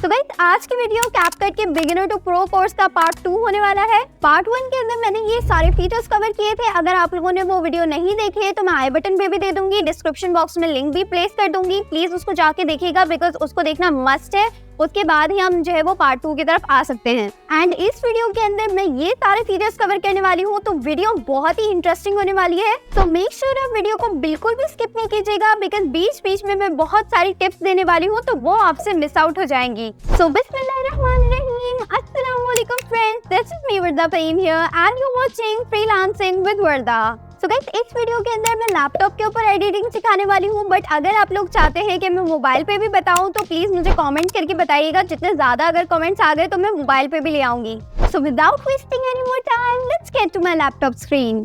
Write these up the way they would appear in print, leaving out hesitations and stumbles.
तो गाइस आज की वीडियो कैपकट के बिगिनर टू प्रो कोर्स का पार्ट 2 होने वाला है। पार्ट 1 के अंदर मैंने ये सारे फीचर्स कवर किए थे। अगर आप लोगों ने वो वीडियो नहीं देखी है तो मैं आई बटन पे भी दे दूंगी, डिस्क्रिप्शन बॉक्स में लिंक भी प्लेस कर दूंगी। प्लीज उसको जाके देखिएगा बिकॉज उसको देखना मस्ट है। उसके बाद ही हम जो है वो पार्ट 2 की तरफ आ सकते हैं। एंड इस वीडियो के अंदर मैं ये सारे फीचर्स कवर करने वाली हूँ, तो वीडियो बहुत ही इंटरेस्टिंग होने वाली है। तो मेक श्योर आप वीडियो को बिल्कुल भी स्किप नहीं कीजिएगा बिकॉज बीच बीच में मैं बहुत सारी टिप्स देने वाली हूँ, तो वो आपसे मिस आउट हो जाएंगी। सो बिस्मिल्लाहिर्रहमानिर्रहीम, अस्सलाम वालेकुम friends, this is me Warda Faheem here and you watching freelancing with Warda. So guys इस वीडियो के अंदर मैं लैपटॉप के ऊपर एडिटिंग सिखाने वाली हूँ, बट अगर आप लोग चाहते हैं कि मैं मोबाइल पे भी बताऊँ तो प्लीज मुझे कमेंट करके बताइएगा। जितने ज्यादा अगर कमेंट्स आ गए तो मैं मोबाइल पे भी ले आऊंगी। So without wasting any more time let's get to my laptop screen.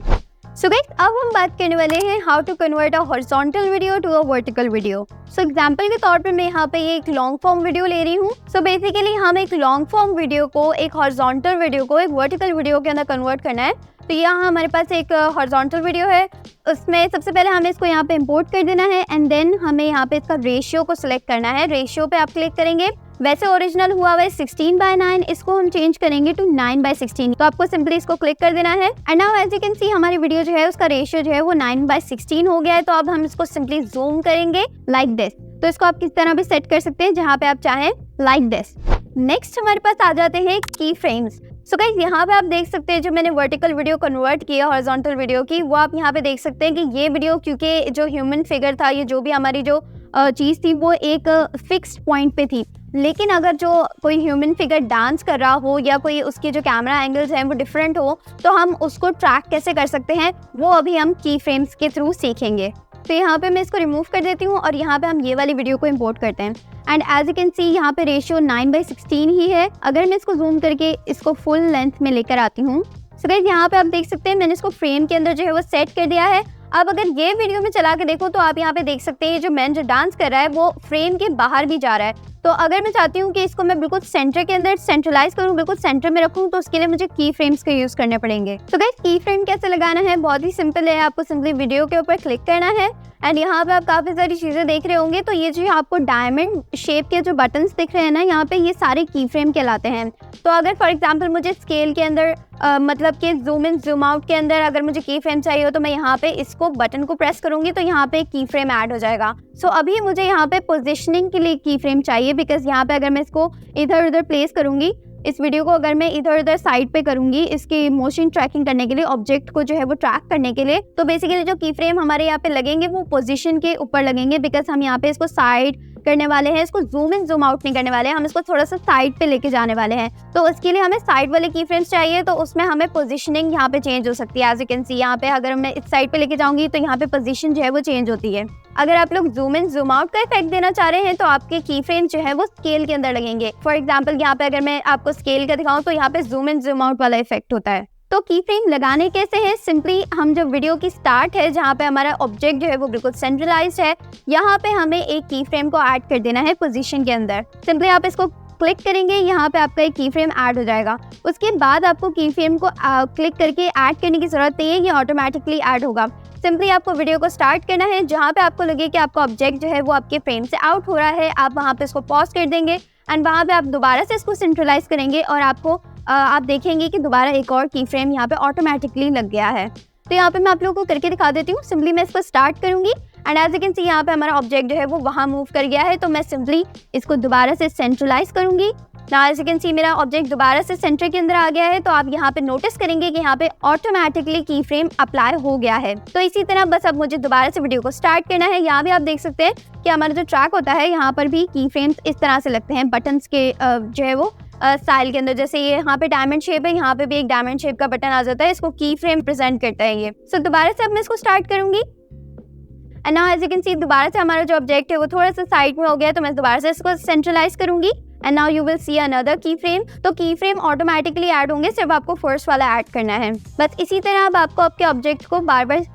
So guys अब हम बात करने वाले हैं how to convert a horizontal video to a vertical video. So example के तौर पे मैं यहाँ पे एक लॉन्ग फॉर्म वीडियो ले रही हूँ। सो बेसिकली हम एक लॉन्ग फॉर्म वीडियो को एक हॉरिजॉन्टल वीडियो को एक वर्टिकल वीडियो के अंदर कन्वर्ट करना है। तो यहाँ हमारे पास एक हॉरिजॉन्टल वीडियो है, उसमें सबसे पहले हमें इसको यहाँ पे इंपोर्ट कर देना है एंड देन हमें यहाँ पे इसका रेशियो को सिलेक्ट करना है। रेशियो पे आप क्लिक करेंगे। वैसे ओरिजिनल हुआ हुआ है 16:9, इसको हम चेंज करेंगे टू 9:16। तो आपको सिंपली इसको क्लिक कर देना है and now as you can see हमारी वीडियो जो है उसका रेशियो जो है वो 9:16 हो गया है। तो अब हम इसको सिंपली जूम करेंगे लाइक दिस। तो इसको आप किस तरह भी सेट कर सकते हैं जहाँ पे आप चाहें, लाइक दिस। नेक्स्ट हमारे पास आ जाते हैं की फ्रेम्स। सो गाइस यहाँ पे आप देख सकते हैं जो मैंने वर्टिकल वीडियो कन्वर्ट किया हॉरिजॉन्टल वीडियो की, वो आप यहाँ पे देख सकते हैं कि ये वीडियो क्योंकि जो ह्यूमन फिगर था, ये जो भी हमारी जो चीज़ थी वो एक फिक्स्ड पॉइंट पे थी। लेकिन अगर जो कोई ह्यूमन फिगर डांस कर रहा हो या कोई उसके जो कैमरा एंगल्स हैं वो डिफरेंट हो, तो हम उसको ट्रैक कैसे कर सकते हैं वो अभी हम की फ्रेम्स के थ्रू सीखेंगे। तो यहाँ पे मैं इसको रिमूव कर देती हूँ और यहाँ पे हम ये वाली वीडियो को इंपोर्ट करते हैं and as you can see यहाँ पे रेशियो 9:16 ही है। अगर मैं इसको जूम करके इसको फुल लेंथ में लेकर आती हूँ, सो गाइस यहाँ पे आप देख सकते हैं मैंने इसको फ्रेम के अंदर जो है वो सेट कर दिया है। अब अगर ये वीडियो में चला के देखो तो आप यहाँ पे देख सकते हैं जो मैन जो डांस कर रहा है वो फ्रेम के बाहर भी जा रहा है। तो अगर मैं चाहती हूँ कि इसको मैं बिल्कुल सेंटर के अंदर सेंट्रलाइज करूँ, बिल्कुल सेंटर में रखूँ, तो उसके लिए मुझे की फ्रेम्स का यूज करने पड़ेंगे। तो गाइस की फ्रेम कैसे लगाना है, बहुत ही सिंपल है। आपको सिंपली वीडियो के ऊपर क्लिक करना है एंड यहाँ पे आप काफी सारी चीजें देख रहे होंगे। तो ये जो आपको डायमंड शेप के जो बटन्स दिख रहे हैं ना, यहाँ पे ये सारे की फ्रेम कहलाते हैं। तो अगर फॉर एग्जांपल मुझे स्केल के अंदर मतलब कि जूम इन जूम आउट के अंदर अगर मुझे की फ्रेम चाहिए हो तो मैं यहाँ पे इसको बटन को प्रेस करूंगी तो यहाँ पे की फ्रेम ऐड हो जाएगा। सो अभी मुझे यहाँ पे पोजीशनिंग के लिए की फ्रेम चाहिए बिकॉज यहाँ पे अगर मैं इसको इधर उधर प्लेस करूंगी, इस वीडियो को अगर मैं इधर उधर साइड पे करूंगी इसकी मोशन ट्रैकिंग करने के लिए, ऑब्जेक्ट को जो है वो ट्रैक करने के लिए, तो बेसिकली जो की फ्रेम हमारे यहाँ पे लगेंगे वो पोजीशन के ऊपर लगेंगे बिकॉज हम यहाँ पे इसको साइड करने वाले हैं, इसको जूम इन जूम आउट नहीं करने वाले हैं, हम इसको थोड़ा सा साइड पे लेके जाने वाले हैं। तो उसके लिए हमें साइड वाले की फ्रेम्स चाहिए, तो उसमें हमें पोजीशनिंग यहाँ पे चेंज हो सकती है। एज यू कैन सी यहाँ पे अगर मैं इस साइड पे लेके जाऊंगी तो यहाँ पे पोजीशन जो है वो चेंज होती है। अगर आप लोग जूम इन जूम आउट का इफेक्ट देना चाह रहे हैं तो आपके की फ्रेम जो है वो स्केल के अंदर लगेंगे। फॉर एग्जाम्पल यहाँ पे अगर मैं आपको स्केल का दिखाऊं तो यहाँ पे जूम इन जूम आउट वाला इफेक्ट होता है। तो की फ्रेम लगाने कैसे है, सिंपली हम जब वीडियो की स्टार्ट है जहाँ पे हमारा ऑब्जेक्ट जो है वो बिल्कुल सेंट्रलाइज्ड है, यहाँ पे हमें एक की फ्रेम को ऐड कर देना है पोजीशन के अंदर। सिंपली आप इसको क्लिक करेंगे, यहाँ पे आपका एक की फ्रेम ऐड हो जाएगा। उसके बाद आपको की फ्रेम को क्लिक करके ऐड करने की जरूरत नहीं है, ये ऑटोमेटिकली ऐड होगा। सिंपली आपको वीडियो को स्टार्ट करना है, जहाँ पे आपको लगे कि आपका ऑब्जेक्ट जो है वो आपके फ्रेम से आउट हो रहा है, आप वहाँ पे इसको पॉज कर देंगे एंड वहाँ पे आप दोबारा से इसको सेंट्रलाइज करेंगे और आपको आप देखेंगे कि दोबारा एक और की फ्रेम यहाँ पे ऑटोमेटिकली लग गया है। तो यहाँ पे मैं आप लोगों को करके दिखा देती हूँ। सिंपली मैं इसको स्टार्ट करूँगी and as you can see यहाँ पे हमारा ऑब्जेक्ट जो है वो वहाँ मूव कर गया है। तो मैं सिंपली इसको दोबारा से सेंट्रलाइज करूँगी। Now as you can see मेरा ऑब्जेक्ट दोबारा से सेंटर के अंदर आ गया है। तो आप यहाँ पे नोटिस करेंगे कि यहाँ पे ऑटोमेटिकली की फ्रेम अप्लाई हो गया है। तो इसी तरह बस अब मुझे दोबारा से वीडियो को स्टार्ट करना है। यहाँ भी आप देख सकते हैं कि हमारा जो ट्रैक होता है यहाँ पर भी की फ्रेम्स इस तरह से लगते हैं बटन्स के जो है वो स्टाइल के अंदर। जैसे ये यहाँ पे डायमंड शेप है, यहाँ पे भी एक डायमंड शेप का बटन आ जाता है, इसको की फ्रेम प्रेजेंट करता है ये। सो दोबारा से अब मैं इसको स्टार्ट करूंगी and now as you can see दोबारा से हमारा जो ऑब्जेक्ट है वो थोड़ा सा साइड में हो गया, तो मैं दोबारा से इसको सेंट्रलाइज करूंगी and now you will see another की फ्रेम। तो की फ्रेम ऑटोमेटिकली ऐड होंगे, सिर्फ आपको फर्स्ट वाला ऐड करना है। बस इसी तरह अब आपको आपके ऑब्जेक्ट को बार बार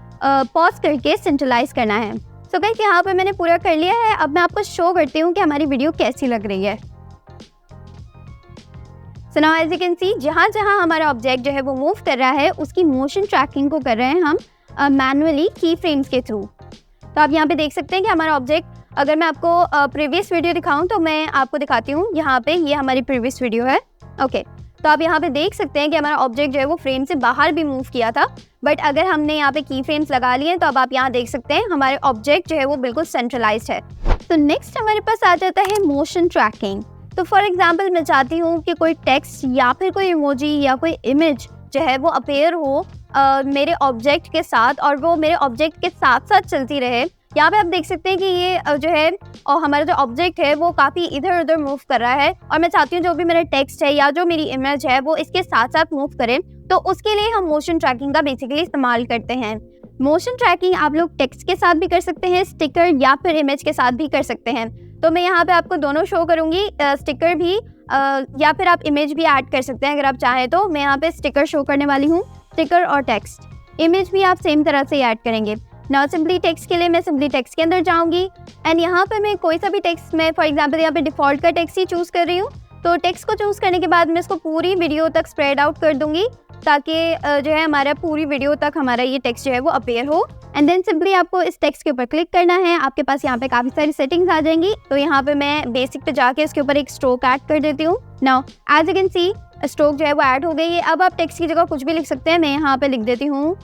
पॉज करके सेंट्रलाइज करना है। सो गाइस यहाँ पे मैंने पूरा कर लिया है। अब मैं आपको शो करती हूँ कि हमारी वीडियो कैसी लग रही है। So now as you can see जहाँ जहाँ हमारा ऑब्जेक्ट जो है वो मूव कर रहा है उसकी मोशन ट्रैकिंग को कर रहे हैं हम मैनुअली की फ्रेम्स के थ्रू। तो आप यहाँ पे देख सकते हैं कि हमारा ऑब्जेक्ट अगर मैं आपको प्रीवियस वीडियो दिखाऊं तो मैं आपको दिखाती हूँ। यहाँ पे ये हमारी प्रीवियस वीडियो है। ओके, तो आप यहाँ पे देख सकते हैं कि हमारा ऑब्जेक्ट जो है वो फ्रेम से बाहर भी मूव किया था, बट अगर हमने यहाँ पे की फ्रेम्स लगा लिए तो अब आप यहाँ देख सकते हैं हमारे ऑब्जेक्ट जो है वो बिल्कुल सेंट्रलाइज्ड है। तो नेक्स्ट हमारे पास आ जाता है मोशन ट्रैकिंग। तो फॉर एग्जाम्पल मैं चाहती हूँ कि कोई टेक्स्ट या फिर कोई इमोजी या कोई इमेज जो है वो अपीयर हो मेरे ऑब्जेक्ट के साथ, और वो मेरे ऑब्जेक्ट के साथ साथ चलती रहे। यहाँ पे आप देख सकते हैं कि ये जो है और हमारा जो ऑब्जेक्ट है वो काफ़ी इधर उधर मूव कर रहा है, और मैं चाहती हूँ जो भी मेरा टेक्स्ट है या जो मेरी इमेज है वो इसके साथ साथ मूव करे। तो उसके लिए हम मोशन ट्रैकिंग का बेसिकली इस्तेमाल करते हैं। मोशन ट्रैकिंग आप लोग टेक्स्ट के साथ भी कर सकते हैं, स्टिकर या फिर इमेज के साथ भी कर सकते हैं। तो मैं यहाँ पे आपको दोनों शो करूँगी, स्टिकर भी या फिर आप इमेज भी ऐड कर सकते हैं अगर आप चाहें तो। मैं यहाँ पे स्टिकर शो करने वाली हूँ, स्टिकर और टेक्स्ट। इमेज भी आप सेम तरह से ऐड करेंगे। नाउ सिंपली टेक्स्ट के लिए मैं सिंपली टेक्स्ट के अंदर जाऊँगी एंड यहाँ पे मैं कोई सा भी टेक्स्ट, मैं फॉर एग्जाम्पल यहाँ पे डिफ़ॉल्ट का टेक्स्ट ही चूज़ कर रही हूँ। तो टेक्स्ट को चूज़ करने के बाद मैं इसको पूरी वीडियो तक स्प्रेड आउट कर दूँगी ताकि जो है हमारा पूरी वीडियो तक हमारा ये टेक्स्ट जो है वो अपीयर हो। एंड देन सिंपली आपको इस टेक्स्ट के ऊपर क्लिक करना है। आपके पास यहाँ पे काफ़ी सारी सेटिंग्स आ जाएंगी। तो यहाँ पे मैं बेसिक पे जाके इसके ऊपर एक स्ट्रोक ऐड कर देती हूँ। Now as you can see stroke जो है वो ऐड हो गई है। अब आप टेक्स्ट की जगह कुछ भी लिख सकते हैं। मैं यहाँ पे लिख देती हूँ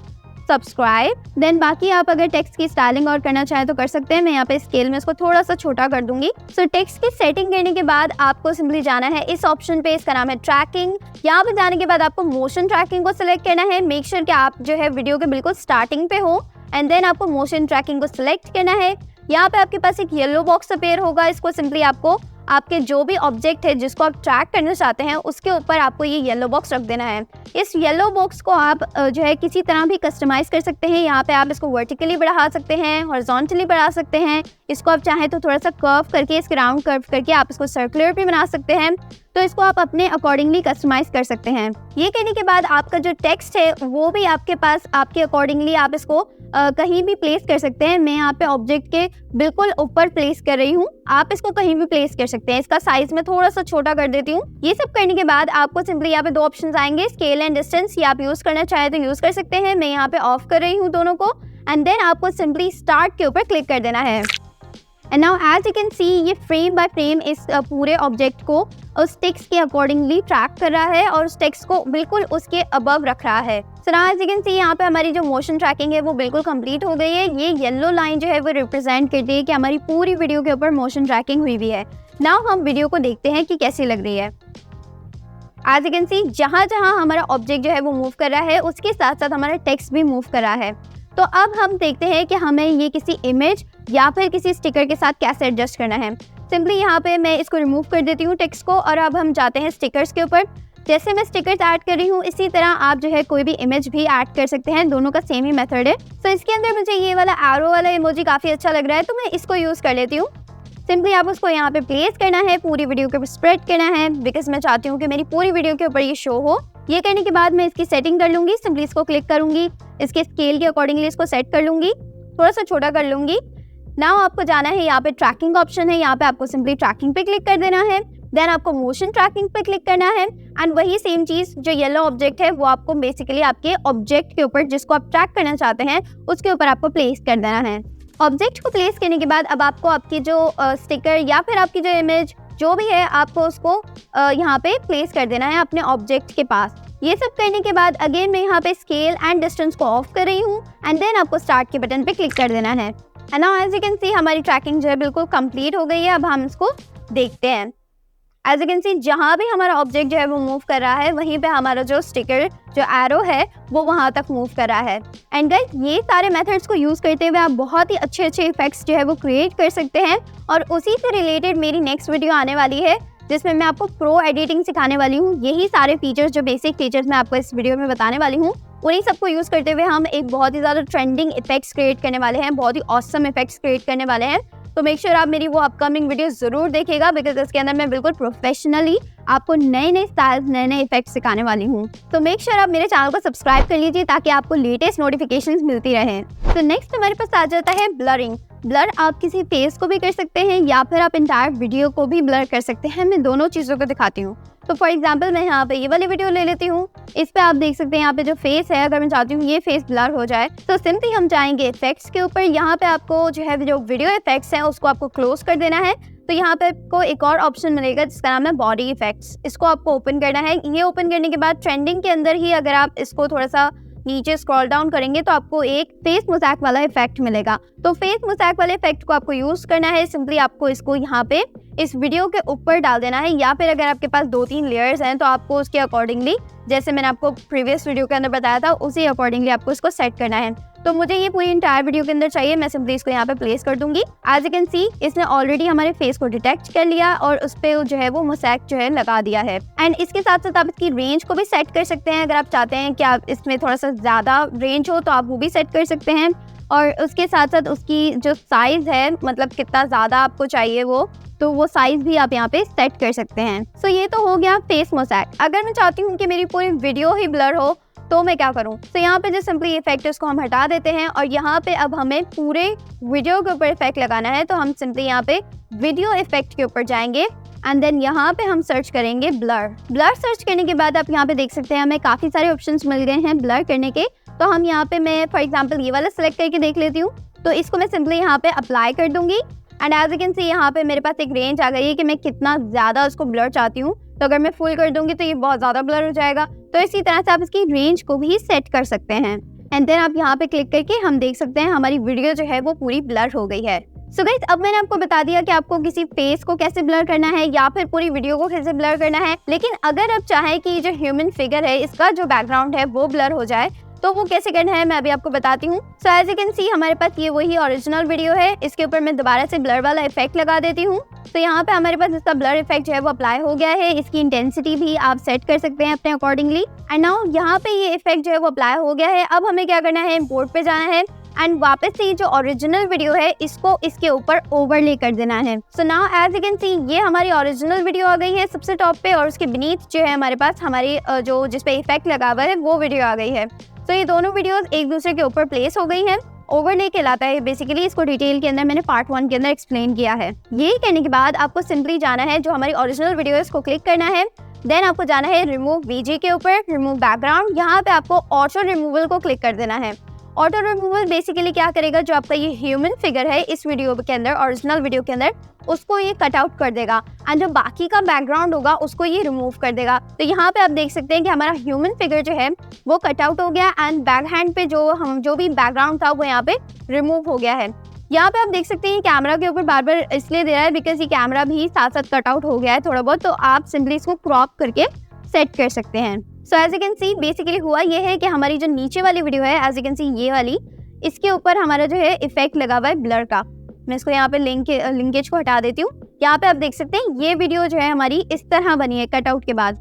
सब्सक्राइब। देन बाकी आप अगर टेक्स्ट की स्टाइलिंग और करना चाहें तो कर सकते हैं। मैं यहाँ पे स्केल में इसको थोड़ा सा छोटा कर दूंगी। सो टेक्स्ट की सेटिंग करने के बाद आपको सिंपली जाना है इस ऑप्शन पे, इसका नाम है ट्रैकिंग। यहाँ पे जाने के बाद आपको मोशन ट्रैकिंग को सिलेक्ट करना है। मेक श्योर कि आप जो है वीडियो के बिल्कुल स्टार्टिंग पे हो एंड देन आपको मोशन ट्रैकिंग को सिलेक्ट करना है। यहाँ पे आपके पास एक येलो बॉक्स अपीयर होगा। इसको सिंपली आपको आपके जो भी ऑब्जेक्ट है जिसको आप ट्रैक करना चाहते हैं उसके ऊपर आपको ये येलो बॉक्स रख देना है। इस येलो बॉक्स को आप जो है किसी तरह भी कस्टमाइज़ कर सकते हैं। यहाँ पे आप इसको वर्टिकली बढ़ा सकते हैं, हॉरिजॉन्टली बढ़ा सकते हैं। इसको आप चाहें तो थोड़ा सा कर्व करके, इसके राउंड कर्व करके आप इसको सर्कुलर भी बना सकते हैं। तो इसको आप अपने अकॉर्डिंगली कस्टमाइज़ कर सकते हैं। ये कहने के बाद आपका जो टेक्स्ट है वो भी आपके पास आपके अकॉर्डिंगली आप इसको कहीं भी प्लेस कर सकते हैं। मैं यहाँ पे ऑब्जेक्ट के बिल्कुल ऊपर प्लेस कर रही हूँ, आप इसको कहीं भी प्लेस कर सकते हैं। इसका साइज मैं थोड़ा सा छोटा कर देती हूँ। ये सब करने के बाद आपको सिंपली यहाँ पे दो ऑप्शंस आएंगे, स्केल एंड डिस्टेंस। ये आप यूज करना चाहे तो यूज कर सकते हैं। मैं यहाँ पे ऑफ कर रही हूँ दोनों को एंड देन आपको सिंपली स्टार्ट के ऊपर क्लिक कर देना है। And now as you can see ये फ्रेम बाय फ्रेम इस पूरे ऑब्जेक्ट को उस टेक्स्ट के अकॉर्डिंगली ट्रैक कर रहा है और उस टेक्स्ट को बिल्कुल उसके अबव रख रहा है। So now as you can see यहाँ पे हमारी जो मोशन ट्रैकिंग है वो बिल्कुल कंप्लीट हो गई है। ये येलो लाइन जो है वो रिप्रेजेंट करती है कि हमारी पूरी वीडियो के ऊपर मोशन ट्रैकिंग हुई भी है। नाउ हम वीडियो को देखते हैं कि कैसी लग रही है। एज यू कैन सी जहाँ जहाँ हमारा ऑब्जेक्ट जो है वो मूव कर रहा है उसके साथ साथ हमारा टेक्स्ट भी मूव कर रहा है। तो अब हम देखते हैं कि हमें ये किसी इमेज या फिर किसी स्टिकर के साथ कैसे एडजस्ट करना है। सिंपली यहाँ पे मैं इसको रिमूव कर देती हूँ टेक्स्ट को और अब हम जाते हैं स्टिकर्स के ऊपर। जैसे मैं स्टिकर्स ऐड कर रही हूँ इसी तरह आप जो है कोई भी इमेज भी ऐड कर सकते हैं। दोनों का सेम ही मेथड है। सो इसके अंदर मुझे ये वाला एरो वाला इमोजी काफ़ी अच्छा लग रहा है तो मैं इसको यूज़ कर लेती हूँ। सिंपली आप उसको यहाँ पे प्लेस करना है, पूरी वीडियो के ऊपर स्प्रेड करना है बिकॉज मैं चाहती हूँ कि मेरी पूरी वीडियो के ऊपर ये शो हो। ये करने के बाद मैं इसकी सेटिंग कर लूँगी। सिंपली इसको क्लिक करूँगी, इसके स्केल के अकॉर्डिंगली इसको सेट कर लूँगी, थोड़ा सा छोटा कर लूँगी। नाउ आपको जाना है यहाँ पे ट्रैकिंग ऑप्शन है, यहाँ पे आपको सिंपली ट्रैकिंग पे क्लिक कर देना है। देन आपको मोशन ट्रैकिंग पे क्लिक करना है एंड वही सेम चीज़ जो येलो ऑब्जेक्ट है वो आपको बेसिकली आपके ऑब्जेक्ट के ऊपर जिसको आप ट्रैक करना चाहते हैं उसके ऊपर आपको प्लेस कर देना है। ऑब्जेक्ट को प्लेस करने के बाद अब आपको आपकी जो स्टिकर या फिर आपकी जो इमेज जो भी है आपको उसको यहाँ पे प्लेस कर देना है अपने ऑब्जेक्ट के पास। ये सब करने के बाद अगेन मैं यहाँ पे स्केल एंड डिस्टेंस को ऑफ कर रही हूँ एंड देन आपको स्टार्ट के बटन पे क्लिक कर देना है। And now as you can see हमारी ट्रैकिंग जो है बिल्कुल कंप्लीट हो गई है। अब हम इसको देखते हैं। एज यू कैन सी जहाँ भी हमारा ऑब्जेक्ट जो है वो मूव कर रहा है वहीं पे हमारा जो स्टिकर जो एरो है वो वहाँ तक मूव कर रहा है। एंड गाइस ये सारे मेथड्स को यूज़ करते हुए आप बहुत ही अच्छे अच्छे इफेक्ट्स जो है वो क्रिएट कर सकते हैं। और उसी से रिलेटेड मेरी नेक्स्ट वीडियो आने वाली है जिसमें मैं आपको प्रो एडिटिंग सिखाने वाली हूँ। यही सारे फीचर्स जो बेसिक फीचर्स मैं आपको इस वीडियो में बताने वाली हूँ उन्हीं सबको यूज़ करते हुए हम एक बहुत ही ज़्यादा ट्रेंडिंग इफेक्ट्स क्रिएट करने वाले हैं, बहुत ही ऑसम इफेक्ट्स क्रिएट करने वाले हैं। तो मेक श्योर आप मेरी वो अपकमिंग वीडियो ज़रूर देखिएगा बिकॉज इसके अंदर मैं बिल्कुल प्रोफेशनली आपको नए नए स्टाइल्स नए नए इफेक्ट्स सिखाने वाली हूँ। तो मेक श्योर आप मेरे चैनल को सब्सक्राइब कर लीजिए ताकि आपको लेटेस्ट नोटिफिकेशंस मिलती रहें। तो नेक्स्ट हमारे पास आ जाता है ब्लरिंग। ब्लर आप किसी फेस को भी कर सकते हैं या फिर आप इंटायर वीडियो को भी ब्लर कर सकते हैं। मैं दोनों चीज़ों को दिखाती हूँ। तो फॉर एग्जांपल मैं यहाँ पे ये वाली वीडियो ले लेती हूँ। इस पे आप देख सकते हैं यहाँ पे जो फेस है, अगर मैं चाहती हूँ ये फेस ब्लर हो जाए तो सिंपली हम जाएंगे इफेक्ट्स के ऊपर। यहाँ पे आपको जो है जो वीडियो इफेक्ट्स हैं उसको आपको क्लोज कर देना है। तो यहाँ पे आपको एक और ऑप्शन मिलेगा जिसका नाम है बॉडी इफेक्ट्स। इसको आपको ओपन करना है। ये ओपन करने के बाद ट्रेंडिंग के अंदर ही अगर आप इसको थोड़ा सा नीचे स्क्रॉल डाउन करेंगे तो आपको एक फेस मोज़ैक वाला इफेक्ट मिलेगा। तो फेस मोज़ैक वाले इफेक्ट को आपको यूज करना है। सिंपली आपको इसको यहाँ पे इस वीडियो के ऊपर डाल देना है, या फिर अगर आपके पास 2-3 लेयर्स हैं तो आपको उसके अकॉर्डिंगली, जैसे मैंने आपको प्रीवियस वीडियो के अंदर बताया था, उसी अकॉर्डिंगली आपको इसको सेट करना है। तो मुझे ये पूरी इंटायर वीडियो के अंदर चाहिए। मैं सिंपली इसको यहाँ पे प्लेस कर दूंगी। एज यू कैन सी इसने ऑलरेडी हमारे फेस को डिटेक्ट कर लिया और उस पे जो है वो मोज़ैक जो है लगा दिया है। एंड इसके साथ साथ आप इसकी रेंज को भी सेट कर सकते हैं। अगर आप चाहते हैं कि आप इसमें थोड़ा सा ज़्यादा रेंज हो तो आप वो भी सेट कर सकते हैं। और उसके साथ साथ उसकी जो साइज़ है, मतलब कितना ज़्यादा आपको चाहिए तो वो साइज़ भी आप यहाँ पे सेट कर सकते हैं। सो ये तो हो गया फेस मोज़ैक। अगर मैं चाहती हूँ कि मेरी पूरी वीडियो ही ब्लर हो तो मैं क्या करूँ? तो यहाँ पे जो सिंपली इफेक्ट उसको हम हटा देते हैं और यहाँ पे अब हमें पूरे वीडियो के ऊपर इफेक्ट लगाना है। तो हम सिंपली यहाँ पे वीडियो इफेक्ट के ऊपर जाएंगे एंड देन यहाँ पे हम सर्च करेंगे ब्लर। ब्लर सर्च करने के बाद आप यहाँ पे देख सकते हैं हमें काफ़ी सारे ऑप्शंस मिल गए हैं ब्लर करने के। तो हम यहाँ पे मैं फॉर एग्जाम्पल ये वाला सेलेक्ट करके देख लेती हूँ। तो इसको मैं सिंपली यहाँ पे अप्लाई कर दूंगी and as you can see यहाँ पे मेरे पास एक रेंज आ गई है कि मैं कितना ज़्यादा उसको ब्लर चाहती हूँ। तो अगर मैं फुल कर दूंगी तो ये बहुत ज़्यादा ब्लर हो जाएगा। तो इसी तरह से आप इसकी रेंज को भी सेट कर सकते हैं एंड देन आप यहाँ पे क्लिक करके हम देख सकते हैं हमारी वीडियो जो है वो पूरी ब्लर हो गई है। सो गाइस, अब मैंने आपको बता दिया कि आपको किसी फेस को कैसे ब्लर करना है या फिर पूरी वीडियो को कैसे ब्लर करना है। लेकिन अगर आप चाहें कि जो ह्यूमन फिगर है इसका जो बैकग्राउंड है वो ब्लर हो जाए तो वो कैसे करना है मैं अभी आपको बताती हूँ। So as you can see हमारे पास ये वही ओरिजिनल वीडियो है। इसके ऊपर मैं दोबारा से ब्लर वाला इफेक्ट लगा देती हूँ। तो यहाँ पे हमारे पास इसका ब्लर इफेक्ट जो है वो अप्लाई हो गया है। इसकी इंटेंसिटी भी आप सेट कर सकते हैं अपने अकॉर्डिंगली। एंड नाउ यहाँ पे ये इफेक्ट जो है वो अप्लाई हो गया है। अब हमें क्या करना है, इंपोर्ट पे जाना है एंड वापस से ये जो ओरिजिनल वीडियो है इसको इसके ऊपर ओवरले कर देना है। So now as you can see ये हमारी ओरिजिनल वीडियो आ गई है सबसे टॉप पे और उसके बीनीथ जो है हमारे पास हमारी जो जिस पे इफेक्ट लगा हुआ है वो वीडियो आ गई है। तो ये दोनों वीडियोस एक दूसरे के ऊपर प्लेस हो गई हैं। ओवरले कहलाता है बेसिकली। इसको डिटेल के अंदर मैंने पार्ट 1 के अंदर एक्सप्लेन किया है। यही करने के बाद आपको सिंपली जाना है जो हमारी ओरिजिनल वीडियो है उसको क्लिक करना है। देन आपको जाना है रिमूव वीजे के ऊपर, रिमूव बैकग्राउंड। यहाँ पे आपको ऑटो रिमूवल को क्लिक कर देना है। ऑटो रिमूवल बेसिकली क्या करेगा, जो आपका ये ह्यूमन फिगर है इस वीडियो के अंदर, ओरिजिनल वीडियो के अंदर, उसको ये कट आउट कर देगा एंड जो बाकी का बैकग्राउंड होगा उसको ये रिमूव कर देगा। तो यहाँ पे आप देख सकते हैं कि हमारा ह्यूमन फिगर जो है वो कट आउट हो गया एंड बैक हैंड पे जो भी बैकग्राउंड था वो यहाँ पे रिमूव हो गया है। यहाँ पे आप देख सकते हैं कैमरा के ऊपर बार बार इसलिए दे रहा है बिकॉज ये कैमरा भी साथ साथ कट आउट हो गया है थोड़ा बहुत। तो आप सिंपली इसको क्रॉप करके सेट कर सकते हैं। So as you can see basically हुआ ये है कि हमारी जो नीचे वाली वीडियो है एज यू कैन सी ये वाली, इसके ऊपर हमारा जो है इफेक्ट लगा हुआ है ब्लर का। मैं इसको यहाँ पे लिंकेज को हटा देती हूँ। यहाँ पे आप देख सकते हैं ये वीडियो जो है हमारी इस तरह बनी है कटआउट के बाद।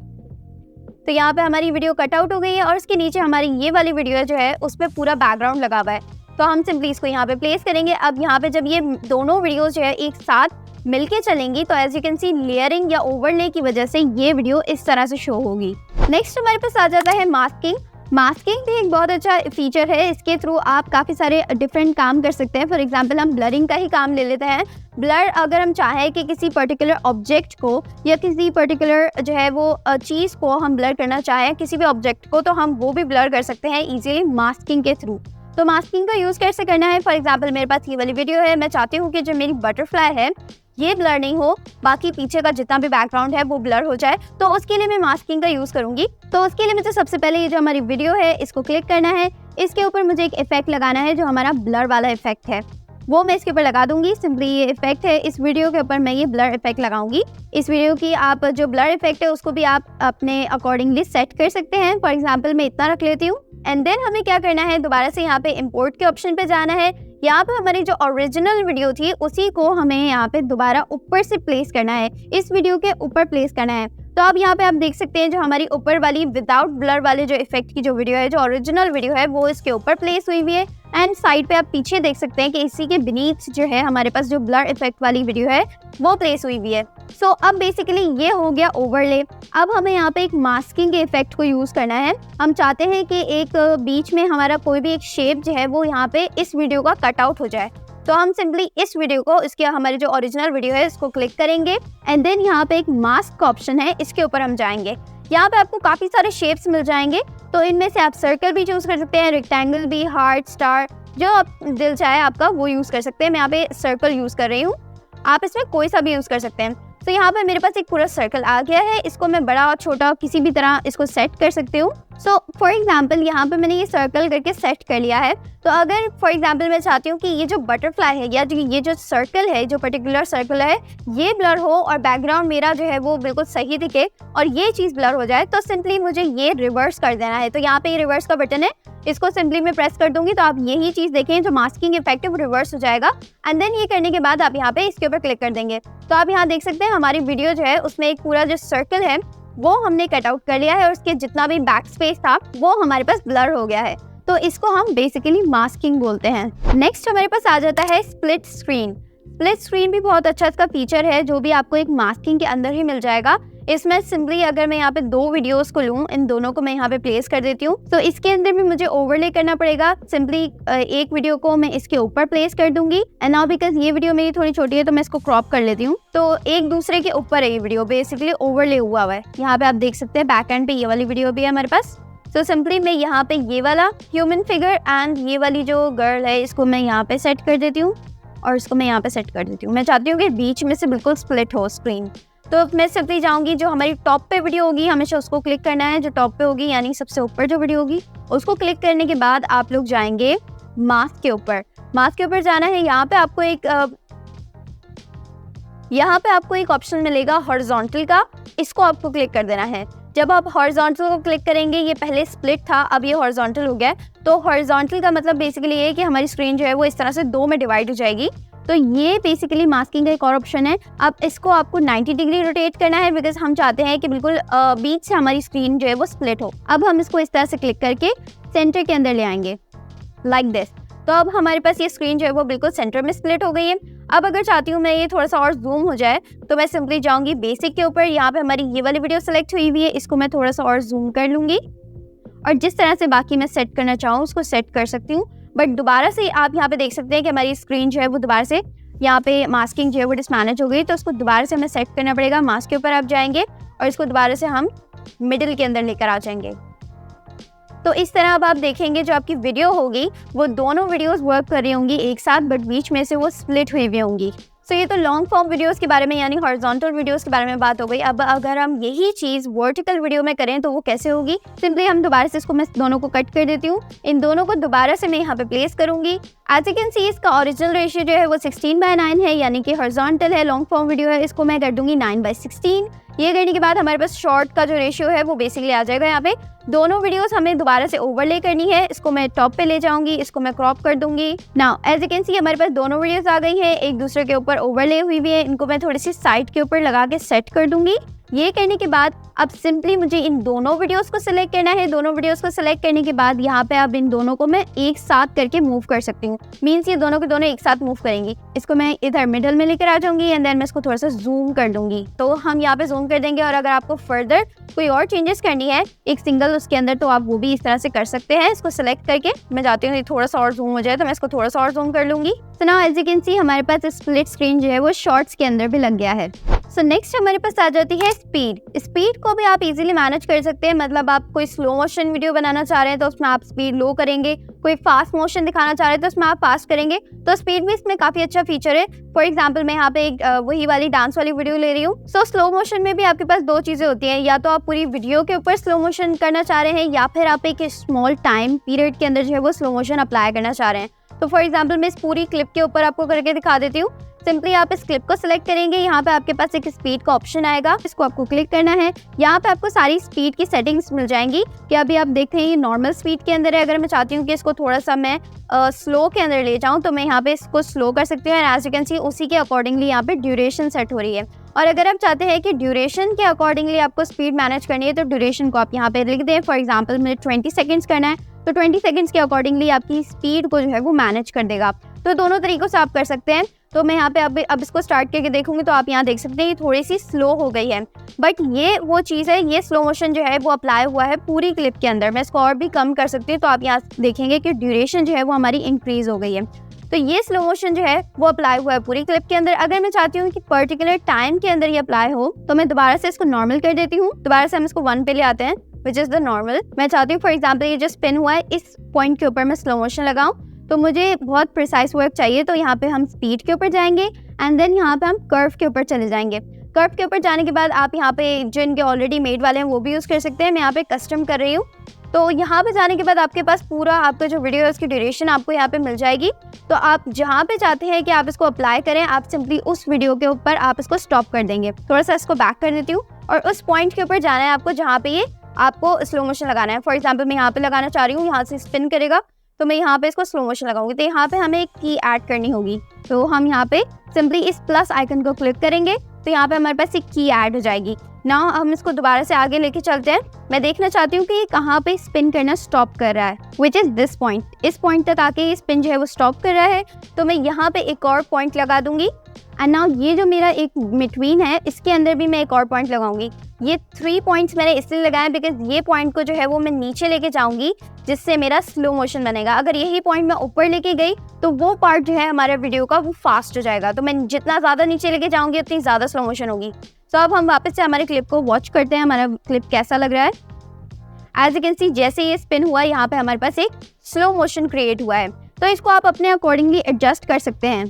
तो यहाँ पे हमारी वीडियो कटआउट हो गई है और इसके नीचे हमारी ये वाली वीडियो जो है उस पर पूरा बैकग्राउंड लगा हुआ है। तो हम सिंपली इसको यहाँ पे प्लेस करेंगे। अब यहाँ पे जब ये दोनों वीडियोस जो है एक साथ मिलके चलेंगी तो as you can see layering या ओवरले की वजह से ये वीडियो इस तरह से शो होगी। नेक्स्ट हमारे पास आ जाता है मास्किंग। मास्किंग भी एक बहुत अच्छा फीचर है। इसके थ्रू आप काफ़ी सारे डिफरेंट काम कर सकते हैं। फॉर एग्जांपल हम ब्लरिंग का ही काम ले लेते हैं। ब्लर अगर हम चाहें कि किसी पर्टिकुलर ऑब्जेक्ट को या किसी पर्टिकुलर जो है वो चीज़ को हम ब्लर करना चाहें, किसी भी ऑब्जेक्ट को, तो हम वो भी ब्लर कर सकते हैं इजीली मास्किंग के थ्रू। तो मास्किंग का यूज़ कैसे करना है, फॉर एग्जांपल मेरे पास ये वाली वीडियो है। मैं चाहती हूँ कि जो मेरी बटरफ्लाई है ये ब्लर नहीं हो, बाकी पीछे का जितना भी बैकग्राउंड है वो ब्लर हो जाए। तो उसके लिए मैं मास्किंग का यूज़ करूँगी। तो उसके लिए मुझे सबसे पहले ये जो हमारी वीडियो है इसको क्लिक करना है। इसके ऊपर मुझे एक इफेक्ट लगाना है जो हमारा ब्लर वाला इफेक्ट है, वो मैं इसके ऊपर लगा दूंगी। सिंपली ये इफेक्ट है, इस वीडियो के ऊपर मैं ये ब्लर इफेक्ट लगाऊंगी। इस वीडियो की आप जो ब्लर इफेक्ट है उसको भी आप अपने अकॉर्डिंगली सेट कर सकते हैं। फॉर एग्जांपल मैं इतना रख लेती हूँ एंड देन हमें क्या करना है, दोबारा से यहाँ पे इंपोर्ट के ऑप्शन पे जाना है। यहाँ पे हमारी जो ओरिजिनल वीडियो थी उसी को हमें यहाँ पे दोबारा ऊपर से प्लेस करना है, इस वीडियो के ऊपर प्लेस करना है। तो अब यहाँ पे आप देख सकते हैं जो हमारी ऊपर वाली विदाउट ब्लर वाले जो इफेक्ट की जो वीडियो है, जो ओरिजिनल वीडियो है, वो इसके ऊपर प्लेस हुई है। एंड साइड पे आप पीछे देख सकते हैं कि इसी के बीनीथ जो है हमारे पास जो ब्लर इफेक्ट वाली वीडियो है वो प्लेस हुई है। सो अब बेसिकली ये हो गया ओवरले। अब हमें यहाँ पे एक मास्किंग के इफेक्ट को यूज करना है। हम चाहते हैं कि एक बीच में हमारा कोई भी एक शेप जो है वो यहाँ पे इस वीडियो का कट आउट हो जाए। तो हम सिंपली इस वीडियो को, इसके हमारी जो ओरिजिनल वीडियो है इसको क्लिक करेंगे एंड देन यहाँ पे एक मास्क का ऑप्शन है, इसके ऊपर हम जाएंगे। यहाँ पे आपको काफ़ी सारे शेप्स मिल जाएंगे, तो इनमें से आप सर्कल भी चूज़ कर सकते हैं, रेक्टेंगल भी, हार्ट, स्टार, जो आप दिल चाहे आपका वो यूज़ कर सकते हैं। मैं यहाँ पे सर्कल यूज़ कर रही हूँ, आप इसमें कोई सा भी यूज़ कर सकते हैं। तो यहाँ पे मेरे पास एक पूरा सर्कल आ गया है, इसको मैं बड़ा और छोटा किसी भी तरह इसको सेट कर सकती हूँ। सो फॉर एग्जाम्पल यहाँ पे मैंने ये सर्कल करके सेट कर लिया है। तो अगर फॉर एग्जाम्पल मैं चाहती हूँ कि ये जो बटरफ्लाई है या ये जो सर्कल है, जो पर्टिकुलर सर्कल है, ये ब्लर हो और बैकग्राउंड मेरा जो है वो बिल्कुल सही दिखे और ये चीज़ ब्लर हो जाए, तो सिंपली मुझे ये रिवर्स कर देना है। तो यहाँ पे ये रिवर्स का बटन है, इसको सिंपली मैं प्रेस कर दूंगी तो आप यही चीज़ देखें, जो मास्किंग इफेक्ट वो रिवर्स हो जाएगा। एंड देन ये करने के बाद आप यहाँ पे इसके ऊपर क्लिक कर देंगे तो आप यहाँ देख सकते हैं हमारी वीडियो जो है उसमें एक पूरा जो सर्कल है वो हमने कट आउट कर लिया है और उसके जितना भी बैक स्पेस था वो हमारे पास ब्लर हो गया है। तो इसको हम बेसिकली मास्किंग बोलते हैं। नेक्स्ट हमारे पास आ जाता है स्प्लिट स्क्रीन। स्प्लिट स्क्रीन भी बहुत अच्छा इसका फीचर है, जो भी आपको एक मास्किंग के अंदर ही मिल जाएगा। इसमें सिंपली अगर मैं यहाँ पे दो वीडियोस को लूँ, इन दोनों को मैं यहाँ पे प्लेस कर देती हूँ, तो इसके अंदर भी मुझे ओवरले करना पड़ेगा। सिंपली एक वीडियो को मैं इसके ऊपर प्लेस कर दूंगी एंड नाउ बिकॉज ये वीडियो मेरी थोड़ी छोटी है तो मैं इसको क्रॉप कर लेती हूँ। तो एक दूसरे के ऊपर है ये वीडियो, बेसिकली ओवरले हुआ है। यहाँ पे आप देख सकते हैं बैक एंड पे ये वाली वीडियो भी है हमारे पास। तो सिंपली मैं यहाँ पे ये वाला ह्यूमन फिगर एंड ये वाली जो गर्ल है इसको मैं यहाँ पे सेट कर देती हूँ और इसको मैं यहाँ पे सेट कर देती हूँ। मैं चाहती हूँ कि बीच में से बिल्कुल स्प्लिट हो स्क्रीन। तो मैं सिंपली जाऊँगी, जो हमारी टॉप पे वीडियो होगी हमेशा उसको क्लिक करना है, जो टॉप पे होगी यानी सबसे ऊपर जो वीडियो होगी उसको क्लिक करने के बाद आप लोग जाएंगे मास्क के ऊपर। मास्क के ऊपर जाना है, यहाँ पे आपको एक ऑप्शन मिलेगा हॉरिजॉन्टल का, इसको आपको क्लिक कर देना है। जब आप हॉरिजॉन्टल को क्लिक करेंगे, ये पहले स्प्लिट था अब ये हॉरिजॉन्टल हो गया। तो हॉरिजॉन्टल का मतलब बेसिकली ये है कि हमारी स्क्रीन जो है वो इस तरह से दो में डिवाइड हो जाएगी। तो ये बेसिकली मास्किंग का एक और ऑप्शन है। अब इसको आपको 90 डिग्री रोटेट करना है बिकॉज हम चाहते हैं कि बिल्कुल बीच से हमारी स्क्रीन जो है वो स्प्लिट हो। अब हम इसको इस तरह से क्लिक करके सेंटर के अंदर ले आएंगे लाइक दिस। तो अब हमारे पास ये स्क्रीन जो है वो बिल्कुल सेंटर में स्प्लिट हो गई है। अब अगर चाहती हूँ मैं ये थोड़ा सा और जूम हो जाए तो मैं सिंपली जाऊँगी बेसिक के ऊपर, यहाँ पे हमारी ये वाली वीडियो सेलेक्ट हुई हुई है, इसको मैं थोड़ा सा और जूम कर लूँगी और जिस तरह से बाकी मैं सेट करना चाहूँ उसको सेट कर सकती हूँ। बट दोबारा से आप यहाँ पे देख सकते हैं कि हमारी स्क्रीन जो है वो दोबारा से यहाँ पे मास्किंग जो है वो डिसमैनेज हो गई, तो उसको दोबारा से हमें सेट करना पड़ेगा। मास्क के ऊपर आप जाएंगे और इसको दोबारा से हम मिडिल के अंदर लेकर आ जाएंगे। तो इस तरह अब आप देखेंगे जो आपकी वीडियो होगी वो दोनों वीडियोस वर्क कर रही होंगी एक साथ, बट बीच में से वो स्प्लिट हुई हुई होंगी। सो ये तो लॉन्ग फॉर्म वीडियोस के बारे में यानी हॉरिजॉन्टल वीडियोस के बारे में बात हो गई। अब अगर हम यही चीज़ वर्टिकल वीडियो में करें तो वो कैसे होगी, सिंपली हम दोबारा से इसको मैं दोनों को कट कर देती हूँ, इन दोनों को दोबारा से मैं यहाँ पे प्लेस करूँगी। एज यू कैन सी इसका ओरिजिनल रेशियो जो है वो 16:9 है, यानी कि हॉरिजॉन्टल है, लॉन्ग फॉर्म वीडियो है, इसको मैं कर दूंगी 9:16। ये करने के बाद हमारे पास शॉर्ट का जो रेशियो है वो बेसिकली आ जाएगा। यहाँ पे दोनों वीडियोस हमें दोबारा से ओवरले करनी है, इसको मैं टॉप पे ले जाऊंगी, इसको मैं क्रॉप कर दूंगी। Now as you can see हमारे पास दोनों वीडियोस आ गई है, एक दूसरे के ऊपर ओवरले हुई भी है, इनको मैं थोड़ी सी साइड के ऊपर लगा के सेट कर दूंगी। ये करने के बाद अब सिंपली मुझे इन दोनों वीडियोस को सिलेक्ट करना है। दोनों वीडियोस को सिलेक्ट करने के बाद यहाँ पे अब इन दोनों को मैं एक साथ करके मूव कर सकती हूँ, मीन्स ये दोनों के दोनों एक साथ मूव करेंगी। इसको मैं इधर मिडल में लेकर आ जाऊंगी एंड देन मैं इसको थोड़ा सा जूम कर दूंगी, तो हम यहाँ पे जूम कर देंगे। और अगर आपको फर्दर कोई और चेंजेस करनी है एक सिंगल उसके अंदर, तो आप वो भी इस तरह से कर सकते हैं। इसको सिलेक्ट करके मैं जाती हूँ थोड़ा सा और जूम हो जाए तो मैं इसको थोड़ा सा और जूम कर लूंगी। तो now as you can see हमारे पास स्प्लिट स्क्रीन जो है वो शॉर्ट्स के अंदर भी लग गया है। सो नेक्स्ट हमारे पास आ जाती है स्पीड। स्पीड को भी आप इजीली मैनेज कर सकते हैं, मतलब आप कोई स्लो मोशन वीडियो बनाना चाह रहे हैं तो उसमें आप स्पीड लो करेंगे, कोई फास्ट मोशन दिखाना चाह रहे हैं तो उसमें आप फास्ट करेंगे। तो स्पीड भी इसमें काफ़ी अच्छा फीचर है। फॉर एग्जांपल मैं यहाँ पे एक वही वाली डांस वाली वीडियो ले रही हूँ। सो स्लो मोशन में भी आपके पास दो चीज़ें होती हैं, या तो आप पूरी वीडियो के ऊपर स्लो मोशन करना चाह रहे हैं या फिर आप एक स्मॉल टाइम पीरियड के अंदर जो है वो स्लो मोशन अप्लाई करना चाह रहे हैं। तो फॉर एग्जाम्पल मैं इस पूरी क्लिप के ऊपर आपको करके दिखा देती हूँ। सिंपली आप इस क्लिप को सिलेक्ट करेंगे, यहाँ पे आपके पास एक स्पीड का ऑप्शन आएगा, इसको आपको क्लिक करना है। यहाँ पे आपको सारी स्पीड की सेटिंग्स मिल जाएंगी कि अभी आप देखते हैं ये नॉर्मल स्पीड के अंदर है। अगर मैं चाहती हूँ कि इसको थोड़ा सा मैं स्लो के अंदर ले जाऊँ तो मैं यहाँ पे इसको स्लो कर सकती हूँ। एज यू कैन सी उसी के अकॉर्डिंगली यहाँ पे ड्यूरेशन सेट हो रही है। और अगर आप चाहते हैं कि ड्यूरेशन के अकॉर्डिंगली आपको स्पीड मैनेज करनी है तो ड्यूरेशन को आप यहाँ पे लिख दें। फॉर एग्जाम्पल मुझे 20 सेकेंड्स करना है तो 20 सेकेंड्स के अकॉर्डिंगली आपकी स्पीड को जो है वो मैनेज कर देगा। तो दोनों तरीकों से आप कर सकते हैं। तो मैं यहाँ पे अब इसको स्टार्ट करके देखूंगी तो आप यहाँ देख सकते हैं ये थोड़ी सी स्लो हो गई है, बट ये वो चीज़ है, ये स्लो मोशन जो है वो अप्लाई हुआ है पूरी क्लिप के अंदर। मैं इसको और भी कम कर सकती हूँ तो आप यहाँ देखेंगे कि ड्यूरेशन जो है वो हमारी इंक्रीज हो गई है। तो ये स्लो मोशन जो है वो अप्लाई हुआ है पूरी क्लिप के अंदर। अगर मैं चाहती हूँ कि पर्टिकुलर टाइम के अंदर ये अप्लाई हो तो मैं दोबारा से इसको नॉर्मल कर देती हूँ। दोबारा से हम इसको 1 पे ले आते हैं, विच इज द नॉर्मल। मैं चाहती हूँ फॉर एग्जाम्पल ये जो स्पिन हुआ है इस पॉइंट के ऊपर मैं स्लो मोशन लगाऊं, तो मुझे बहुत प्रिसाइज वर्क चाहिए। तो यहाँ पे हम स्पीड के ऊपर जाएंगे एंड देन यहाँ पे हम कर्व के ऊपर चले जाएंगे। कर्व के ऊपर जाने के बाद आप यहाँ पे जो इनके ऑलरेडी मेड वाले हैं वो भी यूज़ कर सकते हैं। मैं यहाँ पे कस्टम कर रही हूँ। तो यहाँ पे जाने के बाद आपके पास पूरा आपका जो वीडियो है उसकी ड्यूरेशन आपको यहाँ पे मिल जाएगी। तो आप जहाँ पे चाहते हैं कि आप इसको अप्लाई करें, आप सिंपली उस वीडियो के ऊपर आप इसको स्टॉप कर देंगे। थोड़ा सा इसको बैक कर देती हूँ और उस पॉइंट के ऊपर जाना है आपको जहाँ पे ये आपको स्लो मोशन लगाना है। फॉर एग्जाम्पल मैं यहाँ पे लगाना चाह रही हूँ, यहाँ से स्पिन करेगा तो मैं यहाँ पे इसको स्लो मोशन लगाऊंगी। तो यहाँ पे हमें एक की ऐड करनी होगी, तो हम यहाँ पे सिंपली इस प्लस आइकन को क्लिक करेंगे तो यहाँ पे हमारे पास एक की ऐड हो जाएगी। नाउ हम इसको दोबारा से आगे लेके चलते हैं। मैं देखना चाहती हूँ कि ये कहाँ पे स्पिन करना स्टॉप कर रहा है, विच इज दिस पॉइंट। इस पॉइंट तक आके ये स्पिन जो है वो स्टॉप कर रहा है, तो मैं यहाँ पे एक और पॉइंट लगा दूंगी। एंड नाउ ये जो मेरा एक बिटवीन है इसके अंदर भी मैं एक और पॉइंट लगाऊंगी। ये 3 पॉइंट्स मैंने इसलिए लगाए बिकॉज ये पॉइंट को जो है वो मैं नीचे लेके जाऊंगी जिससे मेरा स्लो मोशन बनेगा। अगर यही पॉइंट मैं ऊपर लेके गई तो वो पार्ट जो है हमारे वीडियो का वो फास्ट हो जाएगा। तो मैं जितना ज़्यादा नीचे लेके जाऊंगी उतनी ज़्यादा स्लो मोशन होगी। तो अब हम वापस से हमारे क्लिप को वॉच करते हैं, हमारा क्लिप कैसा लग रहा है। एज यू कैन सी जैसे ये स्पिन हुआ यहाँ पे हमारे पास एक स्लो मोशन क्रिएट हुआ है। तो इसको आप अपने अकॉर्डिंगली एडजस्ट कर सकते हैं।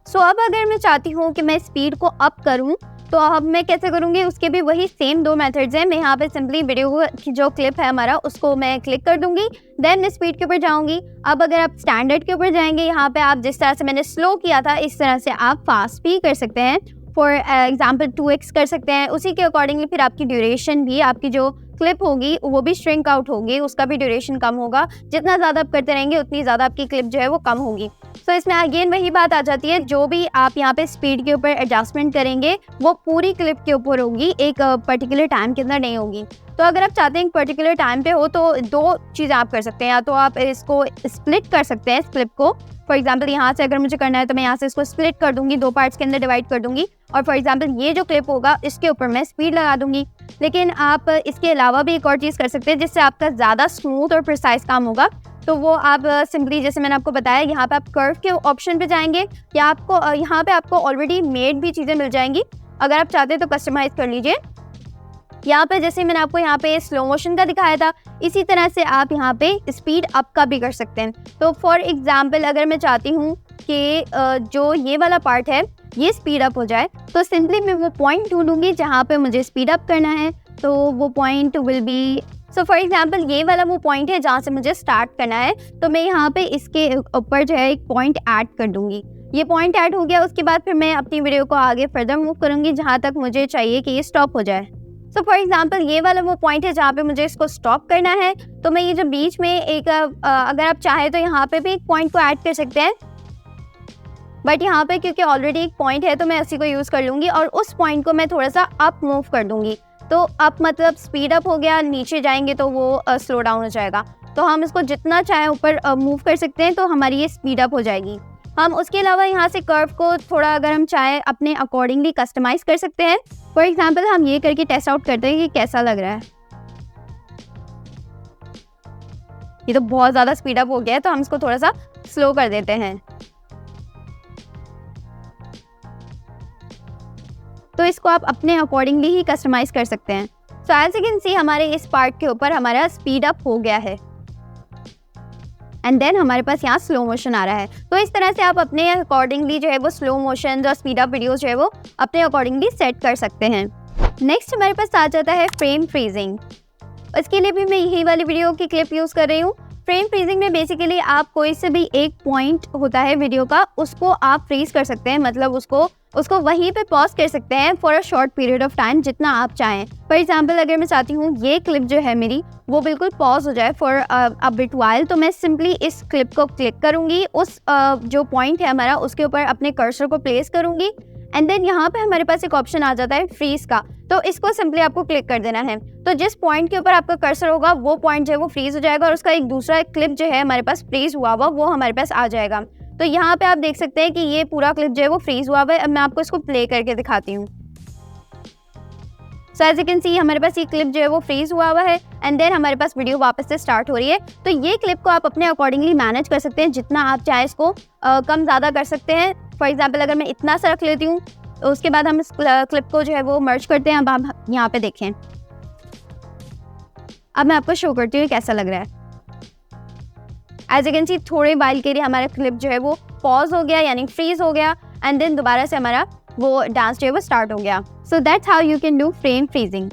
सो अब अगर मैं चाहती हूँ कि मैं स्पीड को अप करूँ तो अब मैं कैसे करूँगी, उसके भी वही सेम 2 मेथड्स हैं। मैं यहाँ पे सिंपली वीडियो की जो क्लिप है हमारा उसको मैं क्लिक कर दूंगी, देन मैं स्पीड के ऊपर जाऊँगी। अब अगर आप स्टैंडर्ड के ऊपर जाएंगे, यहाँ पे आप जिस तरह से मैंने स्लो किया था इस तरह से आप फास्ट भी कर सकते हैं। फॉर एग्जाम्पल 2x कर सकते हैं। उसी के अकॉर्डिंगली फिर आपकी ड्यूरेशन भी, आपकी जो क्लिप होगी वो भी श्रिंक आउट होगी, उसका भी ड्यूरेशन कम होगा। जितना ज़्यादा आप करते रहेंगे उतनी ज़्यादा आपकी क्लिप जो है वो कम होगी। तो इसमें अगेन वही बात आ जाती है, जो भी आप यहाँ पे स्पीड के ऊपर एडजस्टमेंट करेंगे वो पूरी क्लिप के ऊपर होगी, एक पर्टिकुलर टाइम के अंदर नहीं होगी। तो अगर आप चाहते हैं एक पर्टिकुलर टाइम पे हो तो 2 चीज़ें आप कर सकते हैं। या तो आप इसको स्प्लिट कर सकते हैं इस क्लिप को। फॉर एग्जाम्पल यहाँ से अगर मुझे करना है तो मैं यहाँ से इसको स्प्लिट कर दूंगी, 2 पार्ट्स के अंदर डिवाइड कर दूंगी। और फॉर एग्जाम्पल ये जो क्लिप होगा इसके ऊपर मैं स्पीड लगा दूंगी। लेकिन आप इसके अलावा भी एक और चीज़ कर सकते हैं जिससे आपका ज़्यादा स्मूथ और प्रिसाइज काम होगा। तो वो आप सिंपली जैसे मैंने आपको बताया, यहाँ पे आप कर्व के ऑप्शन पे जाएंगे या आपको यहाँ पे आपको ऑलरेडी मेड भी चीज़ें मिल जाएंगी। अगर आप चाहते हैं तो कस्टमाइज़ कर लीजिए। यहाँ पे जैसे मैंने आपको यहाँ पे स्लो मोशन का दिखाया था, इसी तरह से आप यहाँ पे स्पीड अप का भी कर सकते हैं। तो फॉर एग्जाम्पल अगर मैं चाहती हूँ कि जो ये वाला पार्ट है ये स्पीड अप हो जाए, तो सिंपली मैं वो पॉइंट ढूंढूंगी जहाँ पे मुझे स्पीड अप करना है। तो वो point will be, so for example ये वाला वो पॉइंट है जहाँ से मुझे स्टार्ट करना है। तो मैं यहाँ पे इसके ऊपर जो है एक पॉइंट ऐड कर दूंगी। ये पॉइंट ऐड हो गया, उसके बाद फिर मैं अपनी वीडियो को आगे फर्दर मूव करूँगी जहाँ तक मुझे चाहिए कि ये स्टॉप हो जाए। सो फॉर एग्जाम्पल ये वाला वो पॉइंट है जहाँ पे मुझे इसको स्टॉप करना है। तो मैं ये जो बीच में एक अगर आप चाहे तो यहाँ पे भी एक पॉइंट को ऐड कर सकते हैं, बट यहाँ पे क्योंकि ऑलरेडी एक पॉइंट है तो मैं उसी को यूज़ कर लूँगी और उस पॉइंट को मैं थोड़ा सा अप मूव कर दूँगी। तो अप मतलब स्पीड अप हो गया, नीचे जाएंगे तो वो स्लो डाउन हो जाएगा। तो हम इसको जितना चाहे ऊपर मूव कर सकते हैं तो हमारी ये स्पीड अप हो जाएगी। हम उसके अलावा यहाँ से कर्व को थोड़ा अगर हम चाहे अपने अकॉर्डिंगली कस्टमाइज़ कर सकते हैं। फॉर एग्जाम्पल हम ये करके टेस्ट आउट करते हैं कि कैसा लग रहा है। ये तो बहुत ज़्यादा स्पीड अप हो गया है, तो हम इसको थोड़ा सा स्लो कर देते हैं। तो इसको आप अपने अकॉर्डिंगली ही कस्टमाइज़ कर सकते हैं। So as you can see हमारे इस पार्ट के ऊपर हमारा स्पीड अप हो गया है एंड देन हमारे पास यहाँ स्लो मोशन आ रहा है। तो इस तरह से आप अपने अकॉर्डिंगली जो है वो स्लो मोशन और स्पीड अप वीडियोस जो है वो अपने अकॉर्डिंगली सेट कर सकते हैं। नेक्स्ट हमारे पास आ जाता है फ्रेम फ्रीजिंग। इसके लिए भी मैं यही वाली वीडियो की क्लिप यूज़ कर रही हूँ। फ्रेम फ्रीजिंग में बेसिकली आप कोई से भी एक पॉइंट होता है वीडियो का, उसको आप फ्रीज कर सकते हैं, मतलब उसको वहीं पे पॉज कर सकते हैं for a short period of time, जितना आप चाहें। फॉर एग्जांपल अगर मैं चाहती हूँ ये क्लिप जो है मेरी वो बिल्कुल पॉज हो जाए फॉर अ बिट वाइल, तो मैं सिंपली इस क्लिप को क्लिक करूँगी, उस जो पॉइंट है हमारा उसके ऊपर अपने कर्सर को प्लेस करूँगी एंड देन यहाँ पे हमारे पास एक ऑप्शन आ जाता है फ्रीज का। तो इसको सिंपली आपको क्लिक कर देना है। तो जिस पॉइंट के ऊपर आपका कर्सर होगा वो पॉइंट जो है वो फ्रीज हो जाएगा और उसका एक दूसरा क्लिप जो है हमारे पास फ्रीज हुआ हुआ वो हमारे पास आ जाएगा। तो यहाँ पे आप देख सकते हैं कि ये पूरा क्लिप जो है वो फ्रीज हुआ हुआ है। अब मैं आपको इसको प्ले करके दिखाती हूँ। So as you can see हमारे पास ये क्लिप जो है वो फ्रीज हुआ है एंड देन हमारे पास वीडियो वापस से स्टार्ट हो रही है। तो ये क्लिप को आप अपने अकॉर्डिंगली मैनेज कर सकते हैं, जितना आप चाहे इसको कम ज़्यादा कर सकते हैं। फॉर एग्जाम्पल अगर मैं इतना सा रख लेती हूँ तो उसके बाद हम इस क्लिप को जो है वो मर्ज करते हैं। अब आप यहाँ पे देखें, अब मैं आपको शो करती हूँ कैसा लग रहा है। एज यू कैन सी थोड़े वाइल के लिए हमारा क्लिप जो है वो पॉज हो गया यानी फ्रीज हो गया एंड देन दोबारा से हमारा वो डांस जो है वो स्टार्ट हो गया। So that's how you can do frame freezing.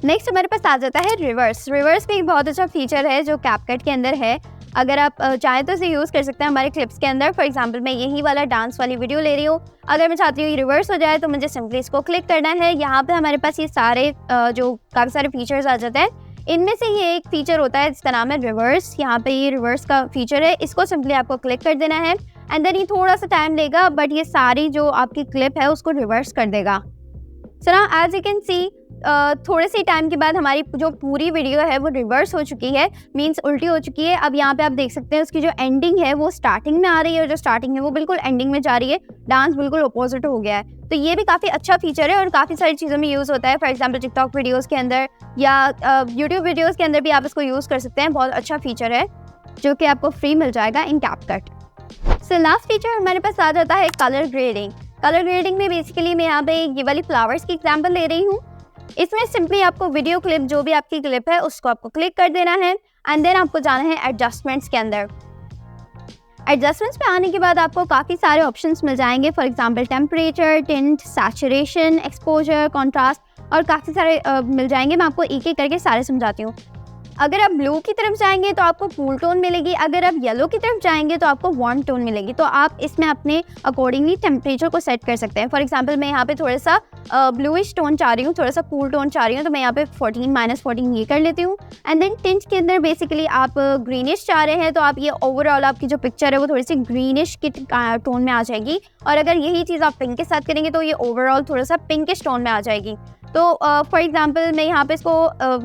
Next हमारे पास आ जाता है रिवर्स। रिवर्स भी एक बहुत अच्छा फीचर है जो कैपकट के अंदर है। अगर आप चाहें तो इसे यूज़ कर सकते हैं हमारे क्लिप्स के अंदर। फॉर एग्जांपल मैं यही वाला डांस वाली वीडियो ले रही हूँ, अगर मैं चाहती हूँ ये रिवर्स हो जाए तो मुझे सिंपली इसको क्लिक करना है। यहाँ पे हमारे पास ये सारे जो काफ़ी सारे फीचर्स आ जाते हैं। इनमें से ये एक फीचर होता है जिसका नाम है रिवर्स। यहाँ पे ये रिवर्स का फीचर है, इसको सिंपली आपको क्लिक कर देना है एंड देन ये थोड़ा सा टाइम लेगा बट ये सारी जो आपकी क्लिप है उसको रिवर्स कर देगा। So now as you can see थोड़े से टाइम के बाद हमारी जो पूरी वीडियो है वो रिवर्स हो चुकी है, मींस उल्टी हो चुकी है। अब यहाँ पे आप देख सकते हैं उसकी जो एंडिंग है वो स्टार्टिंग में आ रही है और जो स्टार्टिंग है वो बिल्कुल एंडिंग में जा रही है। डांस बिल्कुल अपोजिट हो गया है। तो ये भी काफ़ी अच्छा फीचर है और काफ़ी सारी चीज़ों में यूज़ होता है। फॉर एग्जाम्पल टिकटॉक वीडियोज़ के अंदर या यूट्यूब वीडियोज़ के अंदर भी आप इसको यूज़ कर सकते हैं। बहुत अच्छा फीचर है जो कि आपको फ्री मिल जाएगा इन कैपकट। सो लास्ट फीचर हमारे पास आ जाता है कलर ग्रेडिंग। कलर ग्रेडिंग में बेसिकली मैं यहाँ पे ये वाली फ्लावर्स की एग्जांपल ले रही हूँ। इसमें सिंपली आपको वीडियो क्लिप जो भी आपकी क्लिप है उसको आपको क्लिक कर देना है एंड देन आपको जाना है एडजस्टमेंट्स के अंदर। एडजस्टमेंट्स पे आने के बाद आपको काफ़ी सारे ऑप्शंस मिल जाएंगे। For example temperature, tint, saturation, exposure, contrast और काफ़ी सारे मिल जाएंगे। मैं आपको एक एक करके सारे समझाती हूँ। अगर आप ब्लू की तरफ जाएंगे तो आपको कूल टोन मिलेगी, अगर आप येलो की तरफ जाएंगे तो आपको वार्म टोन मिलेगी। तो आप इसमें अपने अकॉर्डिंगली टेम्परेचर को सेट कर सकते हैं। फॉर एग्जांपल मैं यहाँ पे थोड़ा सा ब्लूइश टोन चाह रही हूँ, थोड़ा सा कूल टोन चाह रही हूँ, तो मैं यहाँ पे 14 -14 ये कर लेती हूँ। एंड देन टिंट के अंदर बेसिकली आप ग्रीनिश चाह रहे हैं तो आप ये ओवरऑल आपकी जो पिक्चर है वो थोड़ी सी ग्रीनिश की टोन में आ जाएगी। और अगर यही चीज़ आप पिंक के साथ करेंगे तो ये ओवरऑल थोड़ा सा पिंकिश टोन में आ जाएगी। तो फॉर एग्जांपल मैं यहाँ पे इसको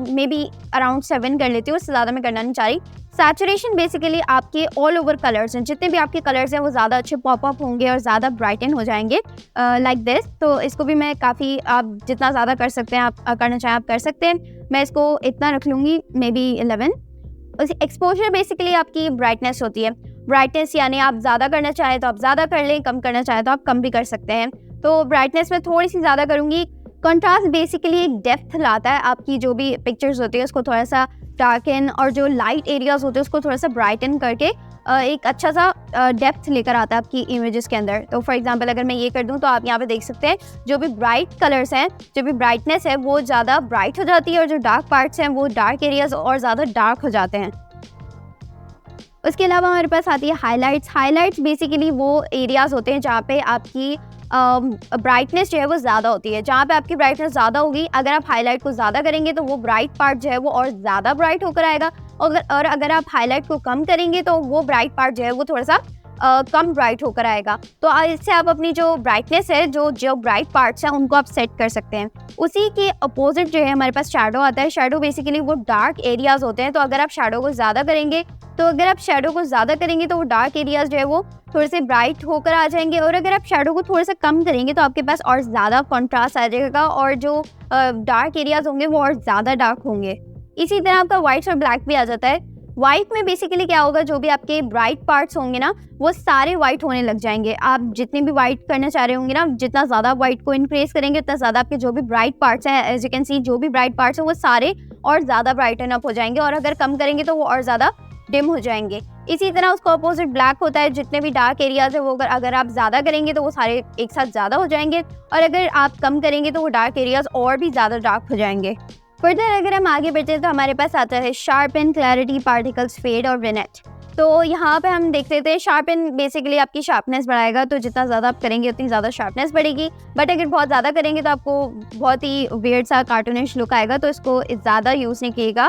मे बी अराउंड 7 कर लेती हूँ, उससे ज़्यादा मैं करना नहीं चाह रही। सैचुरेशन बेसिकली आपके ऑल ओवर कलर्स हैं, जितने भी आपके कलर्स हैं वो ज़्यादा अच्छे पॉप अप होंगे और ज़्यादा ब्राइटन हो जाएंगे लाइक दिस। तो इसको भी मैं काफ़ी, आप जितना ज़्यादा कर सकते हैं आप करना चाहें आप कर सकते हैं। मैं इसको इतना रख लूँगी, मे बी 11। एक्सपोजर बेसिकली आपकी ब्राइटनेस होती है। ब्राइटनेस यानी आप ज़्यादा करना चाहें तो आप ज़्यादा कर लें, कम करना चाहें तो आप कम भी कर सकते हैं। तो ब्राइटनेस में थोड़ी सी ज़्यादा करूँगी। कंट्रास्ट बेसिकली एक डेप्थ लाता है, आपकी जो भी पिक्चर्स होती है उसको थोड़ा सा डार्कन और जो लाइट एरियाज होते हैं उसको थोड़ा सा ब्राइटन करके एक अच्छा सा डेप्थ लेकर आता है आपकी इमेजेस के अंदर। तो फॉर एग्जांपल अगर मैं ये कर दूं तो आप यहाँ पे देख सकते हैं जो भी ब्राइट कलर्स हैं, जो भी ब्राइटनेस है वो ज़्यादा ब्राइट हो जाती है और जो डार्क पार्ट्स हैं वो डार्क एरियाज और ज़्यादा डार्क हो जाते हैं। उसके अलावा हमारे पास आती है हाईलाइट्स। हाईलाइट्स बेसिकली वो एरियाज होते हैं जहाँ पे आपकी ब्राइटनेस जो है वो ज़्यादा होती है। जहाँ पे आपकी ब्राइटनेस ज़्यादा होगी, अगर आप हाईलाइट को ज़्यादा करेंगे तो वो ब्राइट पार्ट जो है वो और ज़्यादा ब्राइट होकर आएगा। और अगर आप हाईलाइट को कम करेंगे तो वो ब्राइट पार्ट जो है वो थोड़ा सा कम ब्राइट होकर आएगा। तो इससे आप अपनी जो ब्राइटनेस है, जो ब्राइट पार्ट्स हैं उनको आप सेट कर सकते हैं। उसी के अपोजिट जो है हमारे पास शैडो आता है। शैडो बेसिकली वो डार्क एरियाज होते हैं। तो अगर आप शैडो को ज़्यादा करेंगे तो वो डार्क एरियाज जो है वो थोड़े से ब्राइट होकर आ जाएंगे। और अगर आप शैडो को थोड़ा सा कम करेंगे तो आपके पास और ज़्यादा कॉन्ट्रास्ट आ जाएगा और जो डार्क एरियाज होंगे वो और ज़्यादा डार्क होंगे। इसी तरह आपका वाइट और ब्लैक भी आ जाता है। वाइट में बेसिकली क्या होगा, जो भी आपके ब्राइट पार्ट्स होंगे ना वो सारे वाइट होने लग जाएंगे। आप जितने भी वाइट करना चाह रहे होंगे ना, जितना ज़्यादा वाइट को इंक्रीज करेंगे उतना ज़्यादा आपके जो भी ब्राइट पार्ट्स हैं, एज यू कैन सी जो भी ब्राइट पार्ट्स हैं वो सारे और ज़्यादा ब्राइटन अप हो जाएंगे। और अगर कम करेंगे तो वो और ज़्यादा डिम हो जाएंगे। इसी तरह उसका अपोजिट ब्लैक होता है। जितने भी डार्क एरियाज है वो अगर आप ज़्यादा करेंगे तो वो सारे एक साथ ज़्यादा हो जाएंगे और अगर आप कम करेंगे तो वो डार्क एरियाज और भी ज़्यादा डार्क हो जाएंगे। फर्दर अगर हम आगे बढ़ते हैं तो हमारे पास आता है शार्पन, क्लैरिटी, पार्टिकल्स, फेड और विनेट। तो यहाँ पे हम देख लेते हैं शार्पन बेसिकली आपकी शार्पनेस बढ़ाएगा। तो जितना ज़्यादा आप करेंगे उतनी ज़्यादा शार्पनेस बढ़ेगी। बट अगर बहुत ज़्यादा करेंगे तो आपको बहुत ही वियर्ड सा कार्टूनिश लुक आएगा, तो इसको ज़्यादा यूज़ नहीं किएगा।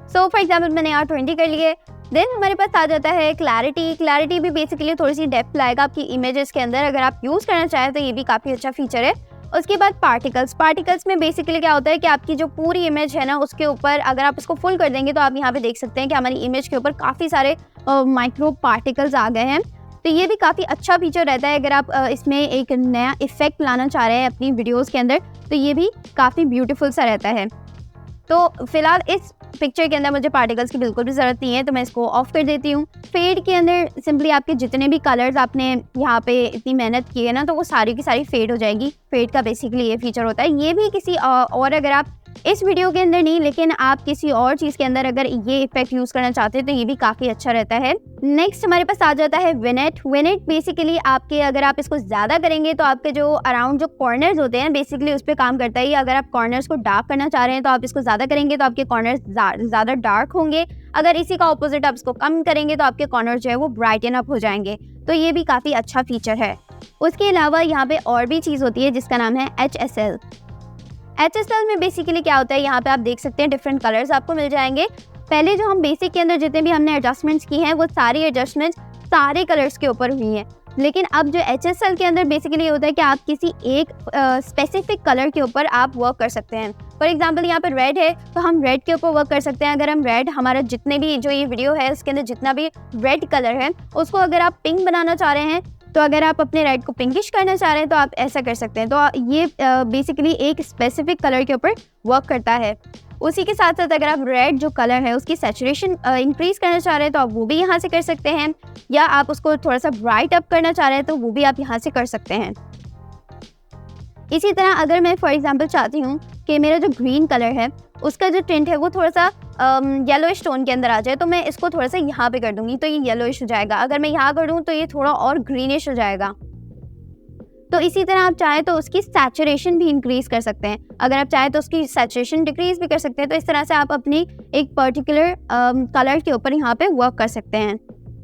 सो फॉर एग्जाम्पल मैंने यहाँ 20 कर लिए। देन हमारे पास आ जाता है क्लैरिटी। क्लैरिटी भी बेसिकली थोड़ी सी डेप्थ लाएगा आपकी इमेजेस के अंदर। अगर आप यूज़ करना चाहें तो ये भी काफ़ी अच्छा फीचर है। उसके बाद पार्टिकल्स। पार्टिकल्स में बेसिकली क्या होता है कि आपकी जो पूरी इमेज है ना उसके ऊपर अगर आप इसको फुल कर देंगे तो आप यहाँ पे देख सकते हैं कि हमारी इमेज के ऊपर काफ़ी सारे माइक्रो पार्टिकल्स आ गए हैं। तो ये भी काफ़ी अच्छा फीचर रहता है अगर आप इसमें एक नया इफेक्ट लाना चाह रहे हैं अपनी वीडियोज़ के अंदर, तो ये भी काफ़ी ब्यूटीफुल सा रहता है। तो फिलहाल इस पिक्चर के अंदर मुझे पार्टिकल्स की बिल्कुल भी ज़रूरत नहीं है, तो मैं इसको ऑफ कर देती हूँ। फेड के अंदर सिंपली आपके जितने भी कलर्स आपने यहाँ पे इतनी मेहनत की है ना, तो वो सारी की सारी फेड हो जाएगी। फेड का बेसिकली ये फीचर होता है। ये भी किसी और अगर आप इस वीडियो के अंदर नहीं, लेकिन आप किसी और चीज़ के अंदर अगर ये इफेक्ट यूज़ करना चाहते हैं तो ये भी काफ़ी अच्छा रहता है। नेक्स्ट हमारे पास आ जाता है विनेट। विनेट बेसिकली आपके अगर आप इसको ज़्यादा करेंगे तो आपके जो अराउंड जो कॉर्नर्स होते हैं बेसिकली उस पर काम करता है। अगर आप कॉर्नर्स को डार्क करना चाह रहे हैं तो आप इसको ज़्यादा करेंगे तो आपके कॉर्नर्स ज़्यादा डार्क होंगे। अगर इसी का ऑपोजिट आप इसको कम करेंगे तो आपके कॉर्नर जो है वो ब्राइटन अप हो जाएंगे। तो ये भी काफ़ी अच्छा फीचर है। उसके अलावा यहाँ पे और भी चीज़ होती है जिसका नाम है HSL। HSL में बेसिकली क्या होता है, यहाँ पे आप देख सकते हैं डिफरेंट कलर्स आपको मिल जाएंगे। पहले जो हम बेसिक के अंदर जितने भी हमने एडजस्टमेंट्स की हैं वो सारी एडजस्टमेंट्स सारे कलर्स के ऊपर हुई हैं, लेकिन अब जो HSL के अंदर बेसिकली होता है कि आप किसी एक स्पेसिफिक कलर के ऊपर आप वर्क कर सकते हैं। फॉर एग्जांपल यहाँ पर रेड है तो हम रेड के ऊपर वर्क कर सकते हैं। अगर हम रेड हमारा जितने भी जो ये वीडियो है उसके अंदर जितना भी रेड कलर है उसको अगर आप पिंक बनाना चाह रहे हैं, तो अगर आप अपने रेड को पिंकिश करना चाह रहे हैं तो आप ऐसा कर सकते हैं। तो ये बेसिकली एक स्पेसिफिक कलर के ऊपर वर्क करता है। उसी के साथ साथ अगर आप रेड जो कलर है उसकी सैचुरेशन इंक्रीज करना चाह रहे हैं तो आप वो भी यहाँ से कर सकते हैं, या आप उसको थोड़ा सा ब्राइट अप करना चाह रहे हैं तो वो भी आप यहाँ से कर सकते हैं। इसी तरह अगर मैं फॉर एग्जांपल चाहती हूँ कि मेरा जो ग्रीन कलर है उसका जो टिंट है वो थोड़ा सा येलोइश टोन के अंदर आ जाए, तो मैं इसको थोड़ा सा यहाँ पे कर दूंगी तो ये येलोइश हो जाएगा। अगर मैं यहाँ कर दूँ तो ये थोड़ा और ग्रीनिश हो जाएगा। तो इसी तरह आप चाहें तो उसकी सैचुरेशन भी इंक्रीज कर सकते हैं। अगर आप चाहें तो उसकी सैचुरेशन डिक्रीज भी कर सकते हैं। तो इस तरह से आप अपनी एक पर्टिकुलर कलर के ऊपर यहाँ पे वर्क कर सकते हैं।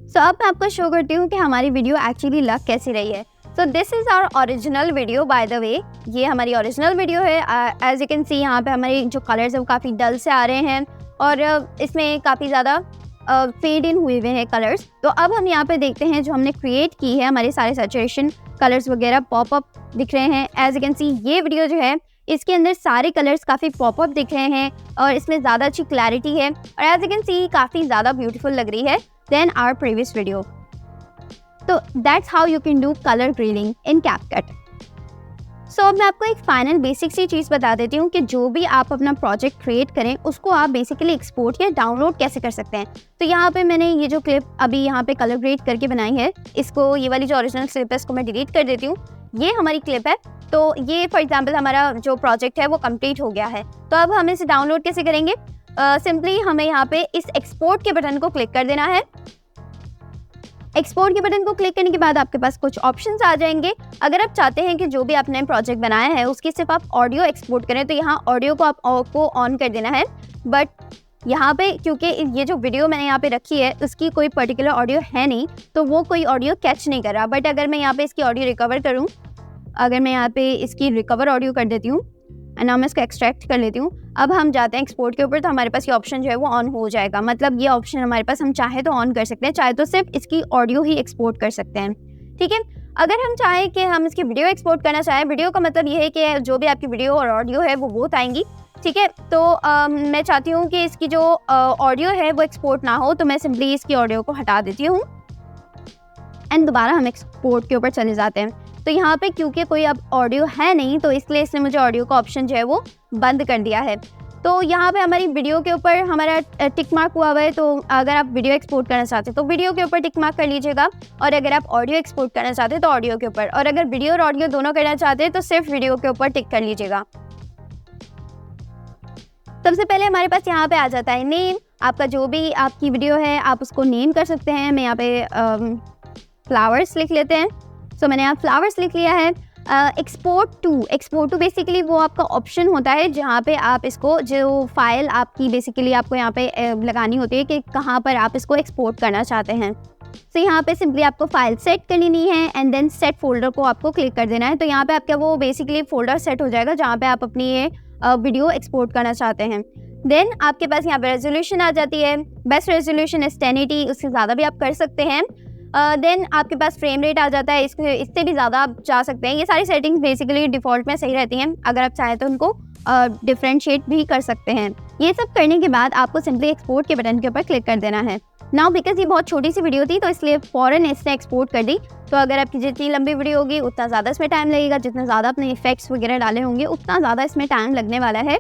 सो अब मैं आपको शो करती हूँ कि हमारी वीडियो एक्चुअली लग कैसी रही है। So this is our original video by the way. ये हमारी ओरिजिनल वीडियो है। एज यू कैन सी यहाँ पे हमारे जो कलर्स है वो काफ़ी डल से आ रहे हैं और इसमें काफ़ी ज़्यादा फेड इन हुए हैं कलर्स। तो अब हम यहाँ पे देखते हैं जो हमने क्रिएट की है, हमारे सारे सैचुरेशन कलर्स वगैरह पॉपअप दिख रहे हैं। एज यू कैन सी ये वीडियो जो है इसके अंदर सारे कलर्स काफ़ी पॉपअप दिख रहे हैं और इसमें ज़्यादा अच्छी क्लैरिटी है और एज यू कैन सी काफ़ी ज़्यादा ब्यूटीफुल लग रही है देन आवर प्रीवियस वीडियो। तो that's how you can do colour grading in CapCut। सो अब मैं आपको एक फाइनल बेसिक सी चीज़ बता देती हूँ कि जो भी आप अपना प्रोजेक्ट क्रिएट करें उसको आप बेसिकली एक्सपोर्ट या डाउनलोड कैसे कर सकते हैं। तो यहाँ पे मैंने ये जो क्लिप अभी यहाँ पे कलर ग्रेड करके बनाई है, इसको ये वाली जो ओरिजिनल क्लिप है इसको मैं डिलीट कर देती हूँ। ये हमारी क्लिप है। तो ये फॉर एग्जाम्पल हमारा जो प्रोजेक्ट है वो कम्प्लीट हो गया है। तो अब हम इसे डाउनलोड कैसे करेंगे? सिंपली हमें यहाँ पे इस एक्सपोर्ट के बटन को क्लिक कर देना है। एक्सपोर्ट के बटन को क्लिक करने के बाद आपके पास कुछ ऑप्शंस आ जाएंगे। अगर आप चाहते हैं कि जो भी आपने प्रोजेक्ट बनाया है उसकी सिर्फ आप ऑडियो एक्सपोर्ट करें तो यहाँ ऑडियो को आपको ऑन कर देना है। बट यहाँ पे क्योंकि ये जो वीडियो मैंने यहाँ पे रखी है उसकी कोई पर्टिकुलर ऑडियो है नहीं तो वो कोई ऑडियो कैच नहीं कर रहा। बट अगर मैं यहाँ पे इसकी ऑडियो रिकवर करूँ, अगर मैं यहाँ पे इसकी रिकवर ऑडियो कर देती हूँ एंड नाउ मैं इसको एक्सट्रैक्ट कर लेती हूँ। अब हम जाते हैं एक्सपोर्ट के ऊपर तो हमारे पास ये ऑप्शन जो है वो ऑन हो जाएगा। मतलब ये ऑप्शन हमारे पास हम चाहे तो ऑन कर सकते हैं, चाहे तो सिर्फ इसकी ऑडियो ही एक्सपोर्ट कर सकते हैं। ठीक है, अगर हम चाहें कि हम इसकी वीडियो एक्सपोर्ट करना चाहें, वीडियो का मतलब ये है कि जो भी आपकी वीडियो और ऑडियो है वो बोथ आएंगी। ठीक है, तो मैं चाहती हूँ कि इसकी जो ऑडियो है वो एक्सपोर्ट ना हो, तो मैं सिंपली इसकी ऑडियो को हटा देती हूँ एंड दोबारा हम एक्सपोर्ट के ऊपर चले जाते हैं। तो यहाँ पे क्योंकि कोई अब ऑडियो है नहीं तो इसलिए इसने मुझे ऑडियो का ऑप्शन जो है वो बंद कर दिया है। तो यहाँ पे हमारी वीडियो के ऊपर हमारा टिक मार्क हुआ हुआ है। तो अगर आप वीडियो एक्सपोर्ट करना चाहते हैं तो वीडियो के ऊपर टिक मार्क कर लीजिएगा, और अगर आप ऑडियो एक्सपोर्ट करना चाहते हैं तो ऑडियो के ऊपर, और अगर वीडियो और ऑडियो दोनों करना चाहते हैं तो सिर्फ वीडियो के ऊपर टिक कर लीजिएगा। सबसे पहले हमारे पास यहाँ पे आ जाता है नेम। आपका जो भी आपकी वीडियो है आप उसको नेम कर सकते हैं। मैं यहाँ पे फ्लावर्स लिख लेते हैं। सो मैंने यहाँ फ्लावर्स लिख लिया है। एक्सपोर्ट टू बेसिकली वो आपका ऑप्शन होता है जहाँ पे आप इसको जो फाइल आपकी बेसिकली आपको यहाँ पे लगानी होती है कि कहाँ पर आप इसको एक्सपोर्ट करना चाहते हैं। तो यहाँ पे सिंपली आपको फाइल सेट कर लेनी है एंड देन सेट फोल्डर को आपको क्लिक कर देना है। तो यहाँ पे आपका वो बेसिकली फोल्डर सेट हो जाएगा जहाँ पे आप अपनी ये वीडियो एक्सपोर्ट करना चाहते हैं। देन आपके पास यहाँ पे रेजोल्यूशन आ जाती है। बेस्ट रेजोल्यूशन is 1080, उससे ज़्यादा भी आप कर सकते हैं। देन आपके पास फ्रेम रेट आ जाता है, इससे भी ज़्यादा आप जा सकते हैं। ये सारी सेटिंग्स बेसिकली डिफ़ॉल्ट में सही रहती हैं, अगर आप चाहें तो उनको डिफरेंशिएट भी कर सकते हैं। ये सब करने के बाद आपको सिंपली एक्सपोर्ट के बटन के ऊपर क्लिक कर देना है। नाउ बिकॉज ये बहुत छोटी सी वीडियो थी तो इसलिए फ़ौरन इसने एक्सपोर्ट कर दी। तो अगर आपकी जितनी लंबी वीडियो होगी उतना ज़्यादा इसमें टाइम लगेगा, जितना ज़्यादा अपने इफेक्ट्स वगैरह डाले होंगे उतना ज़्यादा इसमें टाइम लगने वाला है।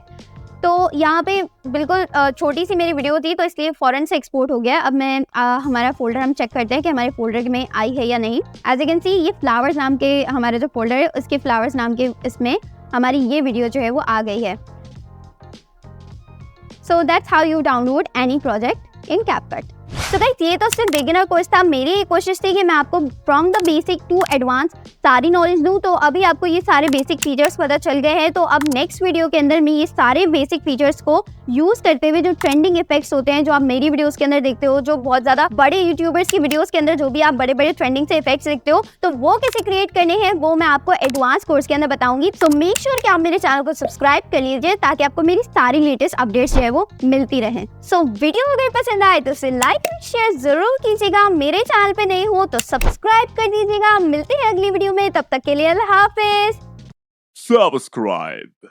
तो यहाँ पे बिल्कुल छोटी सी मेरी वीडियो थी तो इसलिए फ़ौरन से एक्सपोर्ट हो गया। अब मैं हमारा फ़ोल्डर हम चेक करते हैं कि हमारे फ़ोल्डर में आई है या नहीं। एज यू कैन सी ये फ्लावर्स नाम के हमारा जो फोल्डर है उसके फ्लावर्स नाम के इसमें हमारी ये वीडियो जो है वो आ गई है। So that's how you download any project in CapCut. तो गाइस ये तो सिर्फ बिगिनर कोर्स था। मेरी कोशिश थी कि मैं आपको from the basic to advance सारी नॉलेज दूं। तो अभी आपको ये सारे बेसिक फीचर्स पता चल गए हैं। तो अब नेक्स्ट वीडियो के अंदर मैं ये सारे बेसिक फीचर्स को यूज करते हुए जो ट्रेंडिंग इफेक्ट्स होते हैं जो आप मेरी वीडियोस के अंदर देखते हो, जो बहुत ज्यादा बड़े यूट्यूबर्स की वीडियोस के अंदर जो भी आप बड़े बड़े ट्रेंडिंग से इफेक्ट्स देखते हो, तो वो कैसे क्रिएट करने हैं वो मैं आपको एडवांस कोर्स के अंदर बताऊंगी। सो मेक श्योर कि आप मेरे चैनल को सब्सक्राइब कर लीजिए ताकि आपको मेरी सारी लेटेस्ट अपडेट्स जो है वो मिलती रहे। सो वीडियो अगर पसंद आए तो इसे लाइक एंड शेयर जरूर कीजिएगा। मेरे चैनल पे नए हो तो सब्सक्राइब कर दीजिएगा। मिलते हैं अगली वीडियो में, तब तक के लिए अल्लाह हाफिज। Subscribe.